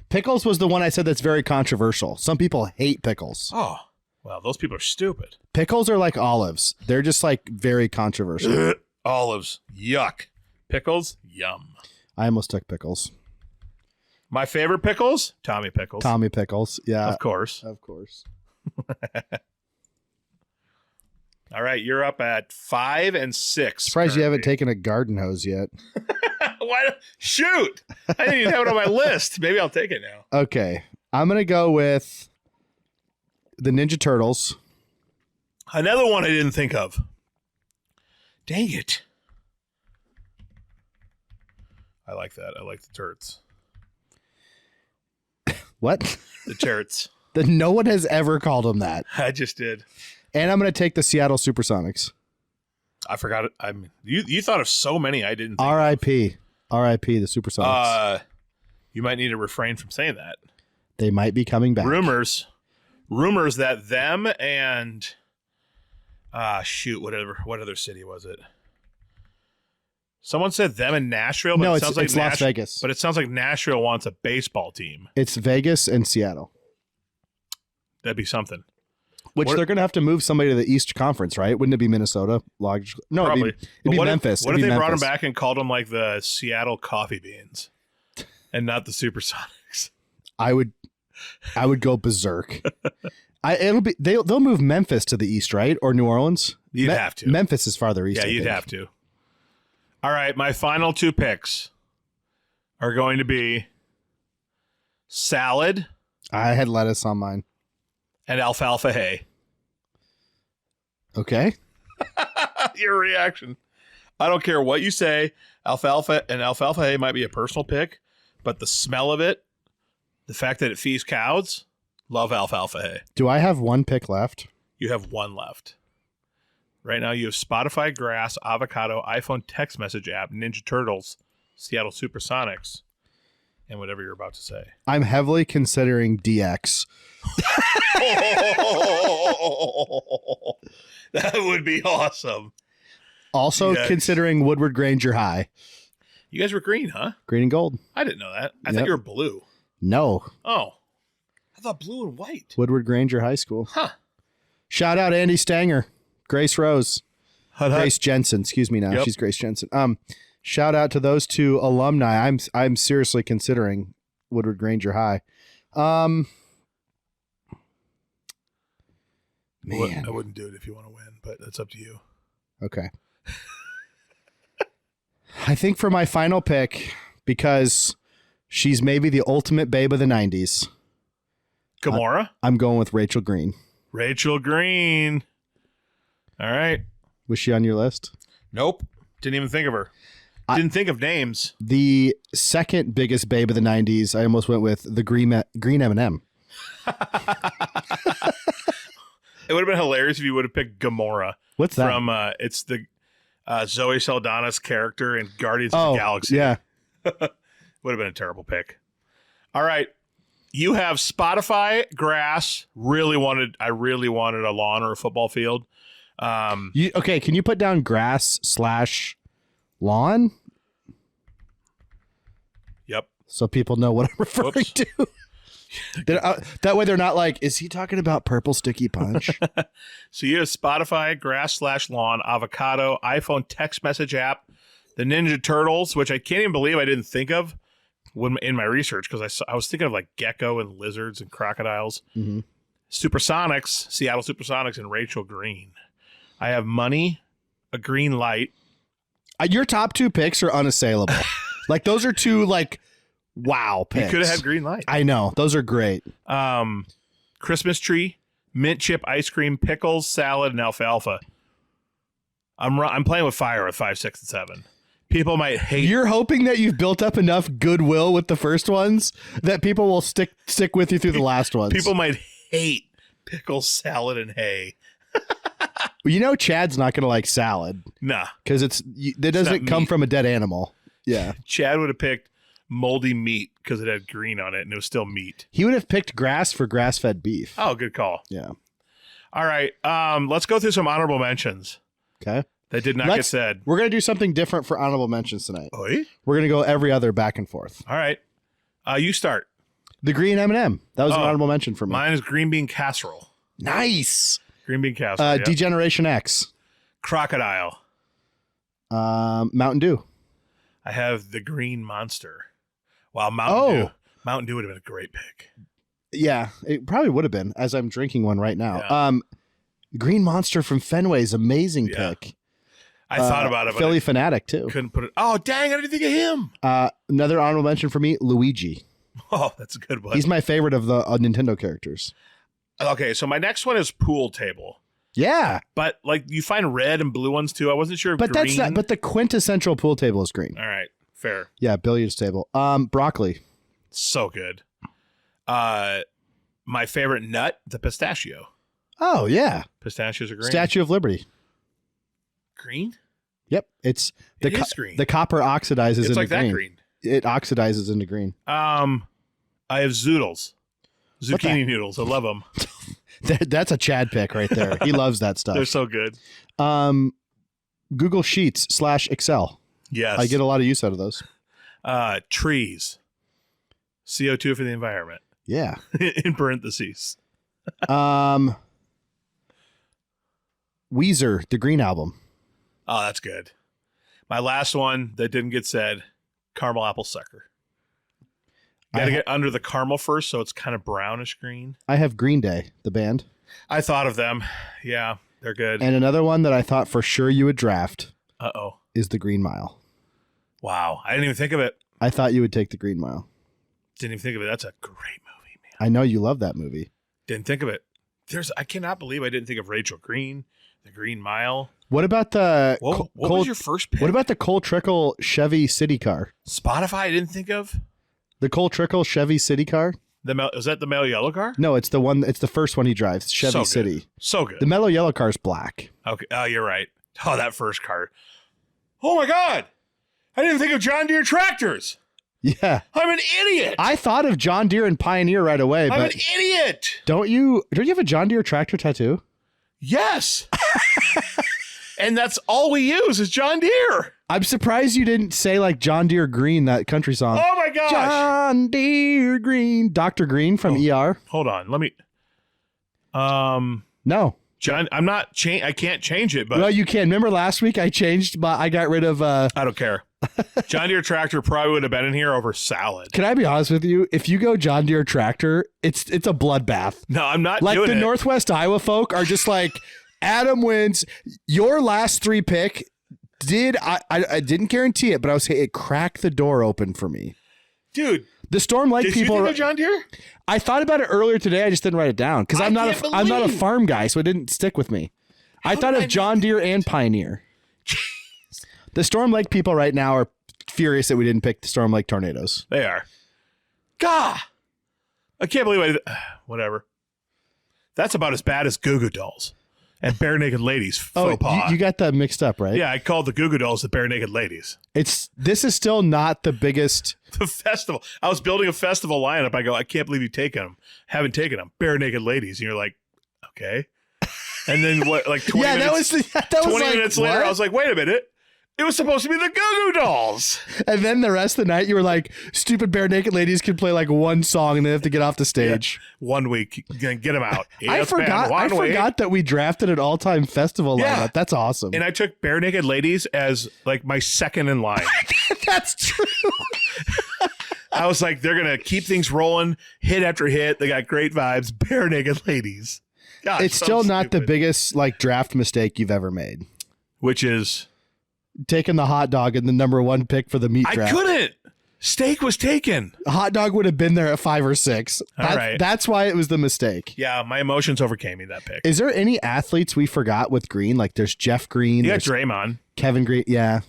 Pickles was the one I said that's very controversial. Some people hate pickles. Oh, well, those people are stupid. Pickles are like olives. They're just like very controversial. Olives, yuck. Pickles, yum. I almost took pickles. My favorite pickles? Tommy Pickles. Tommy Pickles. Yeah. Of course. Of course. All right, you're up at 5 and 6. Surprised you haven't taken a garden hose yet. Why? Shoot! I didn't even have it on my list. Maybe I'll take it now. Okay. I'm going to go with the Ninja Turtles. Another one I didn't think of. Dang it. I like that. I like the turds. What? The turds. No one has ever called them that. I just did. And I'm going to take the Seattle Supersonics. I forgot it. I mean, you thought of so many I didn't think R.I.P. R.I.P. the Supersonics. You might need to refrain from saying that. They might be coming back. Rumors that them and what other city was it? Someone said them in Nashville. But No, it sounds like it's Las Vegas. But it sounds like Nashville wants a baseball team. It's Vegas and Seattle. That'd be something. Which they're going to have to move somebody to the East Conference, right? Wouldn't it be Minnesota? No, Probably. it'd be Memphis. What if they brought them back and called them like the Seattle Coffee Beans and not the Supersonics? I would go berserk. They'll move Memphis to the East, right? Or New Orleans? You'd have to. Memphis is farther east. Yeah, you'd have to. All right, my final 2 picks are going to be salad. I had lettuce on mine. And alfalfa hay. Okay. Your reaction. I don't care what you say. Alfalfa hay might be a personal pick, but the smell of it, the fact that it feeds cows, love alfalfa hay. Do I have one pick left? You have one left. Right now you have Spotify, grass, avocado, iPhone text message app, Ninja Turtles, Seattle Supersonics, and whatever you're about to say. I'm heavily considering DX. That would be awesome. Also considering Woodward Granger High. You guys were green, huh? Green and gold. I didn't know that. I thought you were blue. No. Oh. I thought blue and white. Woodward Granger High School. Huh. Shout out Andy Stanger. Grace Rose. Grace Jensen. Excuse me now. Yep. She's Grace Jensen. Shout out to those 2 alumni. I'm seriously considering Woodward Granger High. Man. I wouldn't do it if you want to win, but that's up to you. Okay. I think for my final pick, because she's maybe the ultimate babe of the 90s. Gamora? I'm going with Rachel Green. Rachel Green. All right. Was she on your list? Nope. Didn't even think of her. Didn't think of names. The second biggest babe of the 90s, I almost went with the green M&M. It would have been hilarious if you would have picked Gamora. What's that? From it's the Zoe Saldana's character in Guardians of the Galaxy. Yeah. Would have been a terrible pick. All right. You have Spotify, grass. I really wanted a lawn or a football field. Okay, can you put down grass/lawn? so people know what I'm referring Whoops. to. That way they're not like, is he talking about Purple Sticky Punch? So you have Spotify, Grass/Lawn, Avocado, iPhone text message app, the Ninja Turtles, which I can't even believe I didn't think of when in my research because I was thinking of like gecko and lizards and crocodiles. Mm-hmm. Supersonics, Seattle Supersonics, and Rachel Green. I have Money, a Green Light. Your top two picks are unassailable. Like those are two like wow picks. You could have had Green Light. I know. Those are great. Christmas Tree, Mint Chip Ice Cream, Pickles, Salad, and Alfalfa. I'm playing with fire with 5, 6, and 7. People might hate. You're hoping that you've built up enough goodwill with the first ones that people will stick with you through the last ones. People might hate Pickles, Salad, and Hay. You know, Chad's not going to like salad. Nah. Because it doesn't come from a dead animal. Yeah. Chad would have picked moldy meat because it had green on it and it was still meat. He would have picked grass for grass-fed beef. Oh, good call. Yeah. All right. Let's go through some honorable mentions. Okay. That did not get said. We're going to do something different for honorable mentions tonight. Oi? We're going to go every other back and forth. All right. You start. The green M&M. That was an honorable mention for me. Mine is green bean casserole. Nice. Green bean casserole. Degeneration X. Crocodile. Mountain Dew. I have the Green Monster. Wow, Mountain Dew would have been a great pick. Yeah, it probably would have been, as I'm drinking one right now. Yeah. Green Monster from Fenway's amazing pick. I thought about it, but Philly Fanatic too. Couldn't put it. Oh, dang! I didn't think of him. Another honorable mention for me, Luigi. Oh, that's a good one. He's my favorite of the Nintendo characters. Okay, so my next one is pool table. Yeah, But like you find red and blue ones too. I wasn't sure if but green. that's not. But the quintessential pool table is green. All right, fair. Yeah, billiards table. Broccoli. So good. My favorite nut, the pistachio. Oh yeah, Pistachios are green. Statue of Liberty. Green? Yep, it's It is green. The copper oxidizes It's into like that green. It oxidizes into green. I have zoodles. Zucchini noodles. I love them. That's a Chad pick right there. He loves that stuff. They're so good. Google Sheets /Excel. Yes. I get a lot of use out of those. Trees. CO2 for the environment. Yeah. In parentheses. Weezer, the Green Album. Oh, that's good. My last one that didn't get said, caramel apple sucker. Got to get under the caramel first, so it's kind of brownish green. I have Green Day, the band. I thought of them. Yeah, they're good. And another one that I thought for sure you would draft Uh-oh. is the Green Mile. Wow. I didn't even think of it. I thought you would take the Green Mile. Didn't even think of it. That's a great movie, man. I know you love that movie. Didn't think of it. I cannot believe I didn't think of Rachel Green, the Green Mile. What about the What was your first pick? What about the Cole Trickle Chevy City car? Spotify? I didn't think of. The Cole Trickle Chevy City car? Is that the Mellow Yellow car? No, it's the one. It's the first one he drives. Chevy So good. City. So good. The Mellow Yellow car is black. Okay. Oh, you're right. Oh, that first car. Oh my God! I didn't think of John Deere tractors. Yeah, I'm an idiot. I thought of John Deere and Pioneer right away. I'm But an idiot. don't you have a John Deere tractor tattoo? Yes. And that's all we use is John Deere. I'm surprised you didn't say like John Deere Green, that country song. Oh my gosh. John Deere Green, Dr. Green from ER. Hold on. Let me. No. John, I'm not. I can't change it, but Well, you can. Remember last week I got rid of. I don't care. John Deere tractor probably would have been in here over salad. Can I be honest with you? If you go John Deere tractor, it's a bloodbath. No, I'm not Like doing the it. Northwest Iowa folk are just like, Adam wins. Your last 3 pick I didn't guarantee it, but I was saying it cracked the door open for me. Dude, The Storm Lake did people. you think of John Deere? I thought about it earlier today. I just didn't write it down because I'm not a farm guy, so it didn't stick with me. I thought of John Deere and Pioneer. The Storm Lake people right now are furious that we didn't pick the Storm Lake Tornadoes. They are. Gah! I can't believe whatever. That's about as bad as Goo Goo Dolls and Bare Naked Ladies faux pas. You got that mixed up, right? Yeah, I called the Goo Goo Dolls the Bare Naked Ladies. This is still not the biggest. The festival. I was building a festival lineup. I go, I can't believe you've taken them. Haven't taken them. Bare Naked Ladies. And you're like, okay. And then what? Like 20 minutes. That was 20 like, minutes later, what? I was like, wait a minute. It was supposed to be the Goo Goo Dolls. And then the rest of the night, you were like, stupid bare naked ladies can play like one song and they have to get off the stage. Yeah. 1 week, get them out. I forgot that we drafted an all-time festival lineup. That's awesome. And I took Bare Naked Ladies as like my second in line. That's true. I was like, they're going to keep things rolling, hit after hit. They got great vibes. Bare Naked Ladies. Gosh, it's still not the biggest like draft mistake you've ever made. Which is? Taking the hot dog in the number 1 pick for the meat draft. I couldn't. Steak was taken. A hot dog would have been there at 5 or 6. That's why it was the mistake. Yeah, my emotions overcame me that pick. Is there any athletes we forgot with Green? Like there's Jeff Green. You got Draymond. Kevin Green. Yeah.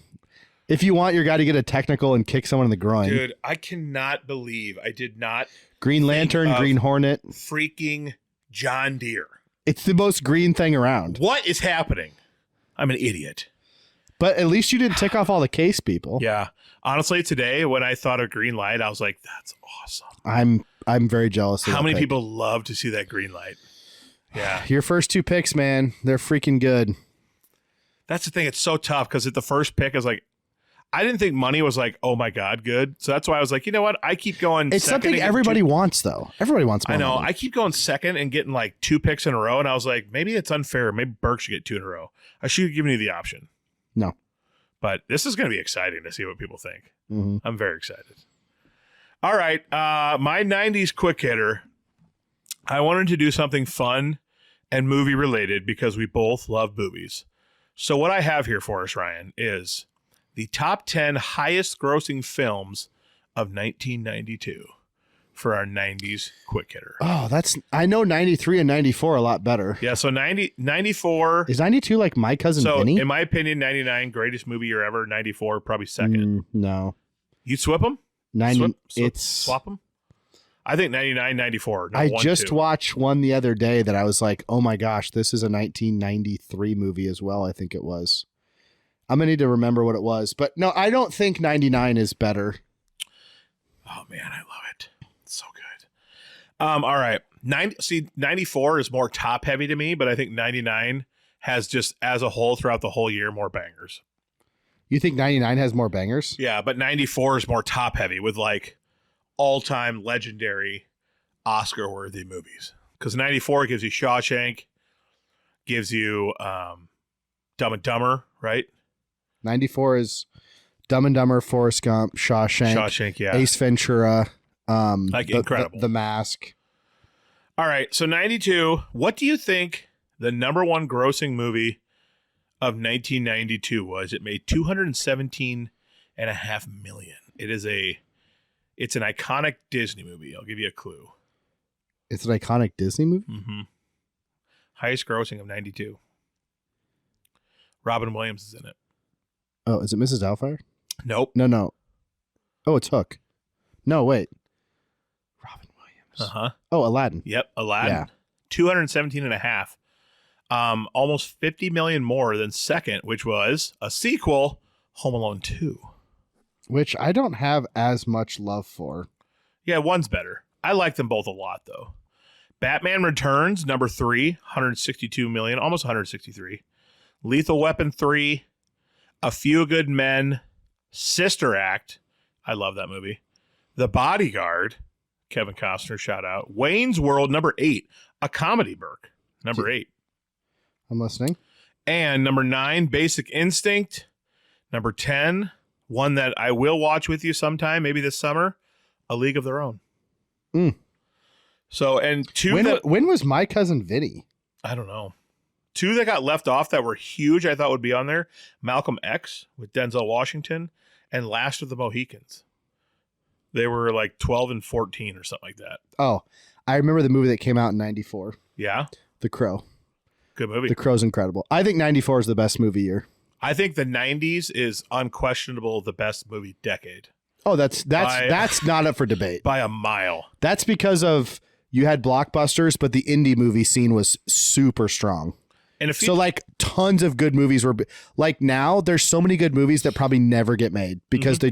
If you want your guy to get a technical and kick someone in the groin. Dude, I cannot believe I did not. Green Lantern, Green Hornet. Freaking John Deere. It's the most green thing around. What is happening? I'm an idiot. But at least you didn't tick off all the case people. Yeah. Honestly, today when I thought of green light, I was like, that's awesome. I'm very jealous of how many pick. people love to see that green light. Yeah. Your first 2 picks, man, they're freaking good. That's the thing. It's so tough because at the first pick, I was like, I didn't think money was like, oh my God, good. So that's why I was like, you know what? I keep going. It's something everybody wants, though. Everybody wants more I know. money. I keep going second and getting like 2 picks in a row. And I was like, maybe it's unfair. Maybe Burke should get 2 in a row. I should have given you the option. No. But this is going to be exciting to see what people think. Mm-hmm. I'm very excited. All right. My 90s quick hitter. I wanted to do something fun and movie related because we both love movies. So what I have here for us, Ryan, is the top 10 highest grossing films of 1992 for our 90s quick hitter. Oh, I know 93 and 94 a lot better. Yeah, so 94. Is 92 like My Cousin So, Vinny? in my opinion, 99, greatest movie year ever. 94, probably second. No. You'd swap them? 90, swap them? I think 99, 94. No, I 1, just 2. watched one the other day that I was like, oh my gosh, this is a 1993 movie as well, I think it was. I'm going to need to remember what it was. But no, I don't think 99 is better. Oh, man, I love it. It's so good. All right. 94 is more top heavy to me, but I think 99 has just as a whole throughout the whole year more bangers. You think 99 has more bangers? Yeah, but 94 is more top heavy with like all-time legendary Oscar-worthy movies. Because 94 gives you Shawshank, gives you Dumb and Dumber, right? 94 is Dumb and Dumber, Forrest Gump, Shawshank, yeah. Ace Ventura, incredible. The Mask. All right, so 92, what do you think the number 1 grossing movie of 1992 was? It made $217.5 million. It's an iconic Disney movie. I'll give you a clue. It's an iconic Disney movie? Mm-hmm. Highest grossing of 92. Robin Williams is in it. Oh, is it Mrs. Doubtfire? Nope. No. Oh, it's Hook. No, wait. Robin Williams. Uh-huh. Oh, Aladdin. Yep, Aladdin. Yeah. 217.5. Almost 50 million more than second, which was a sequel, Home Alone 2. Which I don't have as much love for. Yeah, one's better. I like them both a lot, though. Batman Returns, number 3, 162 million, almost 163. Lethal Weapon 3, A Few Good Men, Sister Act. I love that movie. The Bodyguard, Kevin Costner, shout out. Wayne's World, number 8, a comedy, Burke, number 8. I'm listening. And number 9, Basic Instinct. Number 10, one that I will watch with you sometime, maybe this summer, A League of Their Own. Mm. So, and when was My Cousin Vinny? I don't know. 2 that got left off that were huge, I thought would be on there. Malcolm X with Denzel Washington and Last of the Mohicans. They were like 12 and 14 or something like that. Oh, I remember the movie that came out in 94. Yeah? The Crow. Good movie. The Crow's incredible. I think 94 is the best movie year. I think the 90s is unquestionable the best movie decade. Oh, that's not up for debate. By a mile. That's because of you had blockbusters, but the indie movie scene was super strong. And so like tons of good movies were like now there's so many good movies that probably never get made because the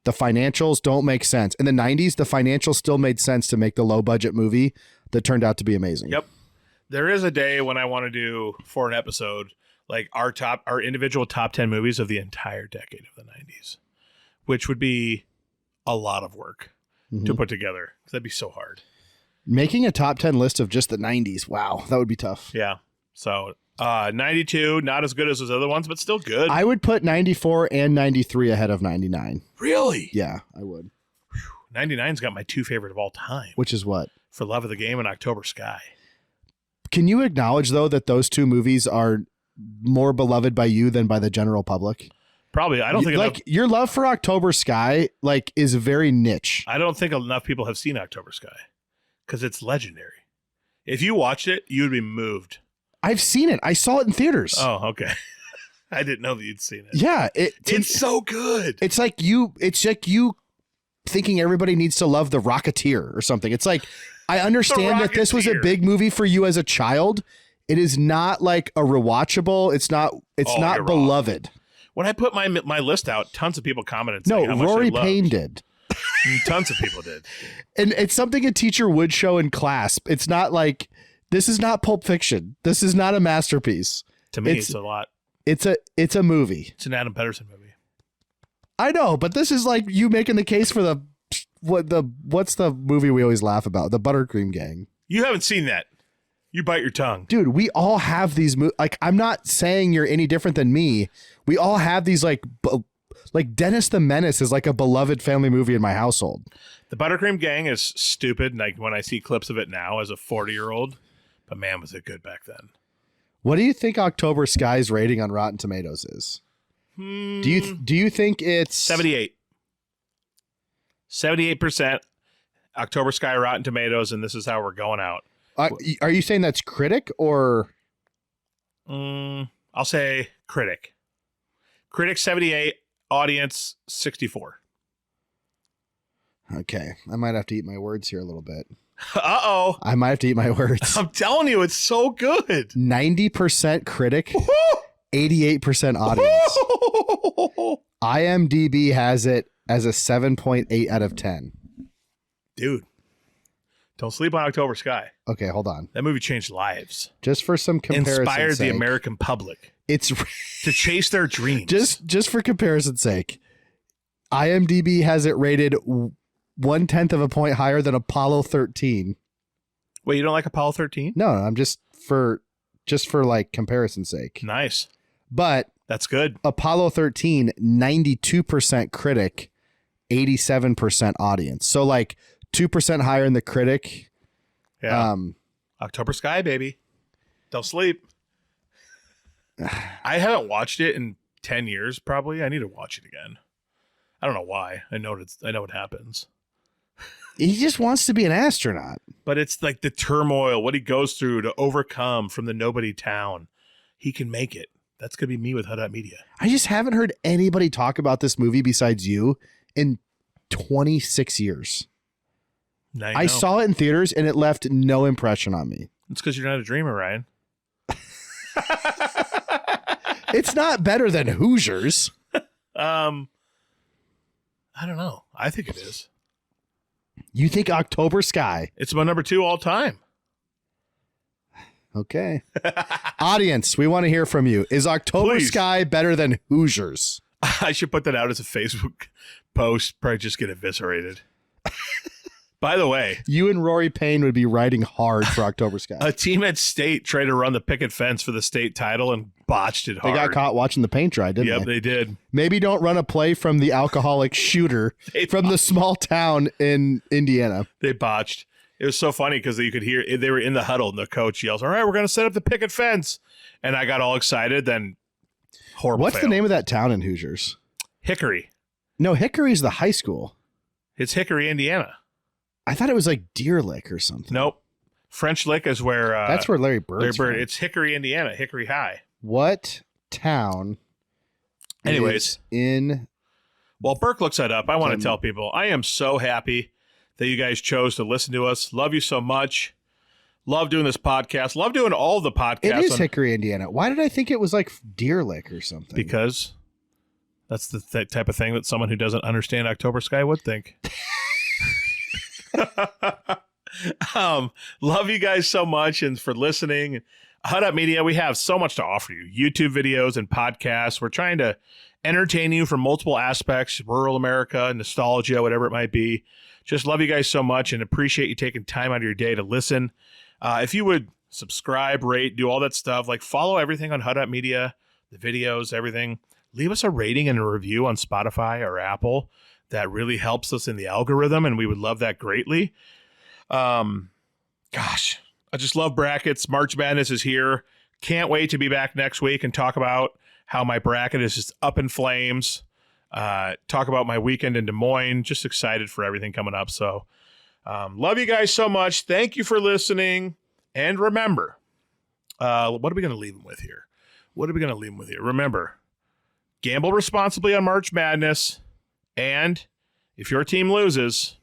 financials don't make sense. In the 90s, the financials still made sense to make the low budget movie. that turned out to be amazing. Yep. There is a day when I want to do, for an episode, like our individual top 10 movies of the entire decade of the 90s, which would be a lot of work to put together. That'd be so hard. Making a top 10 list of just the 90s. Wow, that would be tough. Yeah. So 92, not as good as those other ones, but still good. I would put 94 and 93 ahead of 99. Really? Yeah, I would. 99's got my two favorite of all time. Which is what? For Love of the Game and October Sky. Can you acknowledge, though, that those two movies are more beloved by you than by the general public? Probably. I don't think like your love for October Sky like is very niche. I don't think enough people have seen October Sky because it's legendary. If you watched it, you would be moved. I've seen it. I saw it in theaters. Oh, okay. I didn't know that you'd seen it. Yeah, it's so good. It's like you thinking everybody needs to love The Rocketeer or something. It's like, I understand that this was a big movie for you as a child. It is not like a rewatchable. It's not beloved. Wrong. When I put my list out, tons of people commented saying how much Rory they loved. Payne did. Tons of people did. And it's something a teacher would show in class. It's not like, this is not Pulp Fiction. This is not a masterpiece. To me, it's a lot. It's a movie. It's an Adam Pedersen movie. I know, but this is like you making the case for what's the movie we always laugh about? The Buttercream Gang. You haven't seen that. You bite your tongue. Dude, we all have these like, I'm not saying you're any different than me. We all have these like Dennis the Menace is like a beloved family movie in my household. The Buttercream Gang is stupid, like when I see clips of it now as a 40-year-old, but man, was it good back then. What do you think October Sky's rating on Rotten Tomatoes is? Do you think it's 78? 78% October Sky Rotten Tomatoes, and this is how we're going out. Are you saying that's critic or? I'll say critic. Critic 78, audience 64. Okay, I might have to eat my words here a little bit. Uh-oh. I might have to eat my words. I'm telling you, it's so good. 90% critic, 88% audience. IMDb has it as a 7.8 out of 10. Dude, don't sleep on October Sky. Okay, hold on. That movie changed lives. Just for some comparison Inspired sake, the American public. It's to chase their dreams. Just for comparison's sake, IMDb has it rated 1/10 of a point higher than Apollo 13. Wait, you don't like Apollo 13? No, I'm just for like comparison's sake. Nice. But that's good. Apollo 13, 92% critic, 87% audience. So like 2% higher in the critic. Yeah. October Sky, baby. Don't sleep. I haven't watched it in 10 years, probably. I need to watch it again. I don't know why. I know what happens. He just wants to be an astronaut. But it's like the turmoil, what he goes through to overcome from the nobody town. He can make it. That's going to be me with Hut Media. I just haven't heard anybody talk about this movie besides you in 26 years. I saw it in theaters and it left no impression on me. It's because you're not a dreamer, Ryan. It's not better than Hoosiers. I don't know. I think it is. You think October Sky? It's my number 2 all time. Okay. Audience, we want to hear from you. Is October Sky better than Hoosiers? I should put that out as a Facebook post. Probably just get eviscerated. By the way, you and Rory Payne would be riding hard for October Sky. A team at state tried to run the picket fence for the state title and botched it hard. They got caught watching the paint dry, didn't they? Yep, they did. Maybe don't run a play from the alcoholic shooter from the small town in Indiana. They botched. It was so funny because you could hear they were in the huddle and the coach yells, "All right, we're going to set up the picket fence." And I got all excited. Then horrible. What's the name of that town in Hoosiers? Hickory. No, Hickory's the high school. It's Hickory, Indiana. I thought it was like Deer Lick or something. Nope. French Lick is where... that's where Larry Bird's from. It's Hickory, Indiana. Hickory High. What town Anyways. in... While Burke looks that up, I want to tell people, I am so happy that you guys chose to listen to us. Love you so much. Love doing this podcast. Love doing all the podcasts. It is Hickory, Indiana. Why did I think it was like Deer Lick or something? Because that's the type of thing that someone who doesn't understand October Sky would think. Love you guys so much and for listening. Hut Up Media, we have so much to offer you. YouTube videos and podcasts. We're trying to entertain you from multiple aspects, rural America, nostalgia, whatever it might be. Just love you guys so much and appreciate you taking time out of your day to listen. If you would subscribe, rate, do all that stuff, like follow everything on Hut Up Media, the videos, everything. Leave us a rating and a review on Spotify or Apple. That really helps us in the algorithm, and we would love that greatly. Gosh, I just love brackets. March Madness is here. Can't wait to be back next week and talk about how my bracket is just up in flames. Talk about my weekend in Des Moines. Just excited for everything coming up. So love you guys so much. Thank you for listening. And remember, what are we going to leave them with here? Remember, gamble responsibly on March Madness. And if your team loses,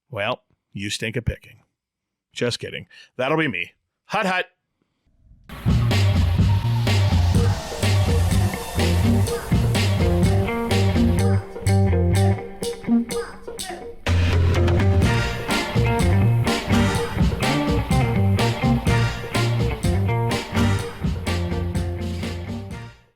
well, you stink at picking. Just kidding. That'll be me. Hut, hut.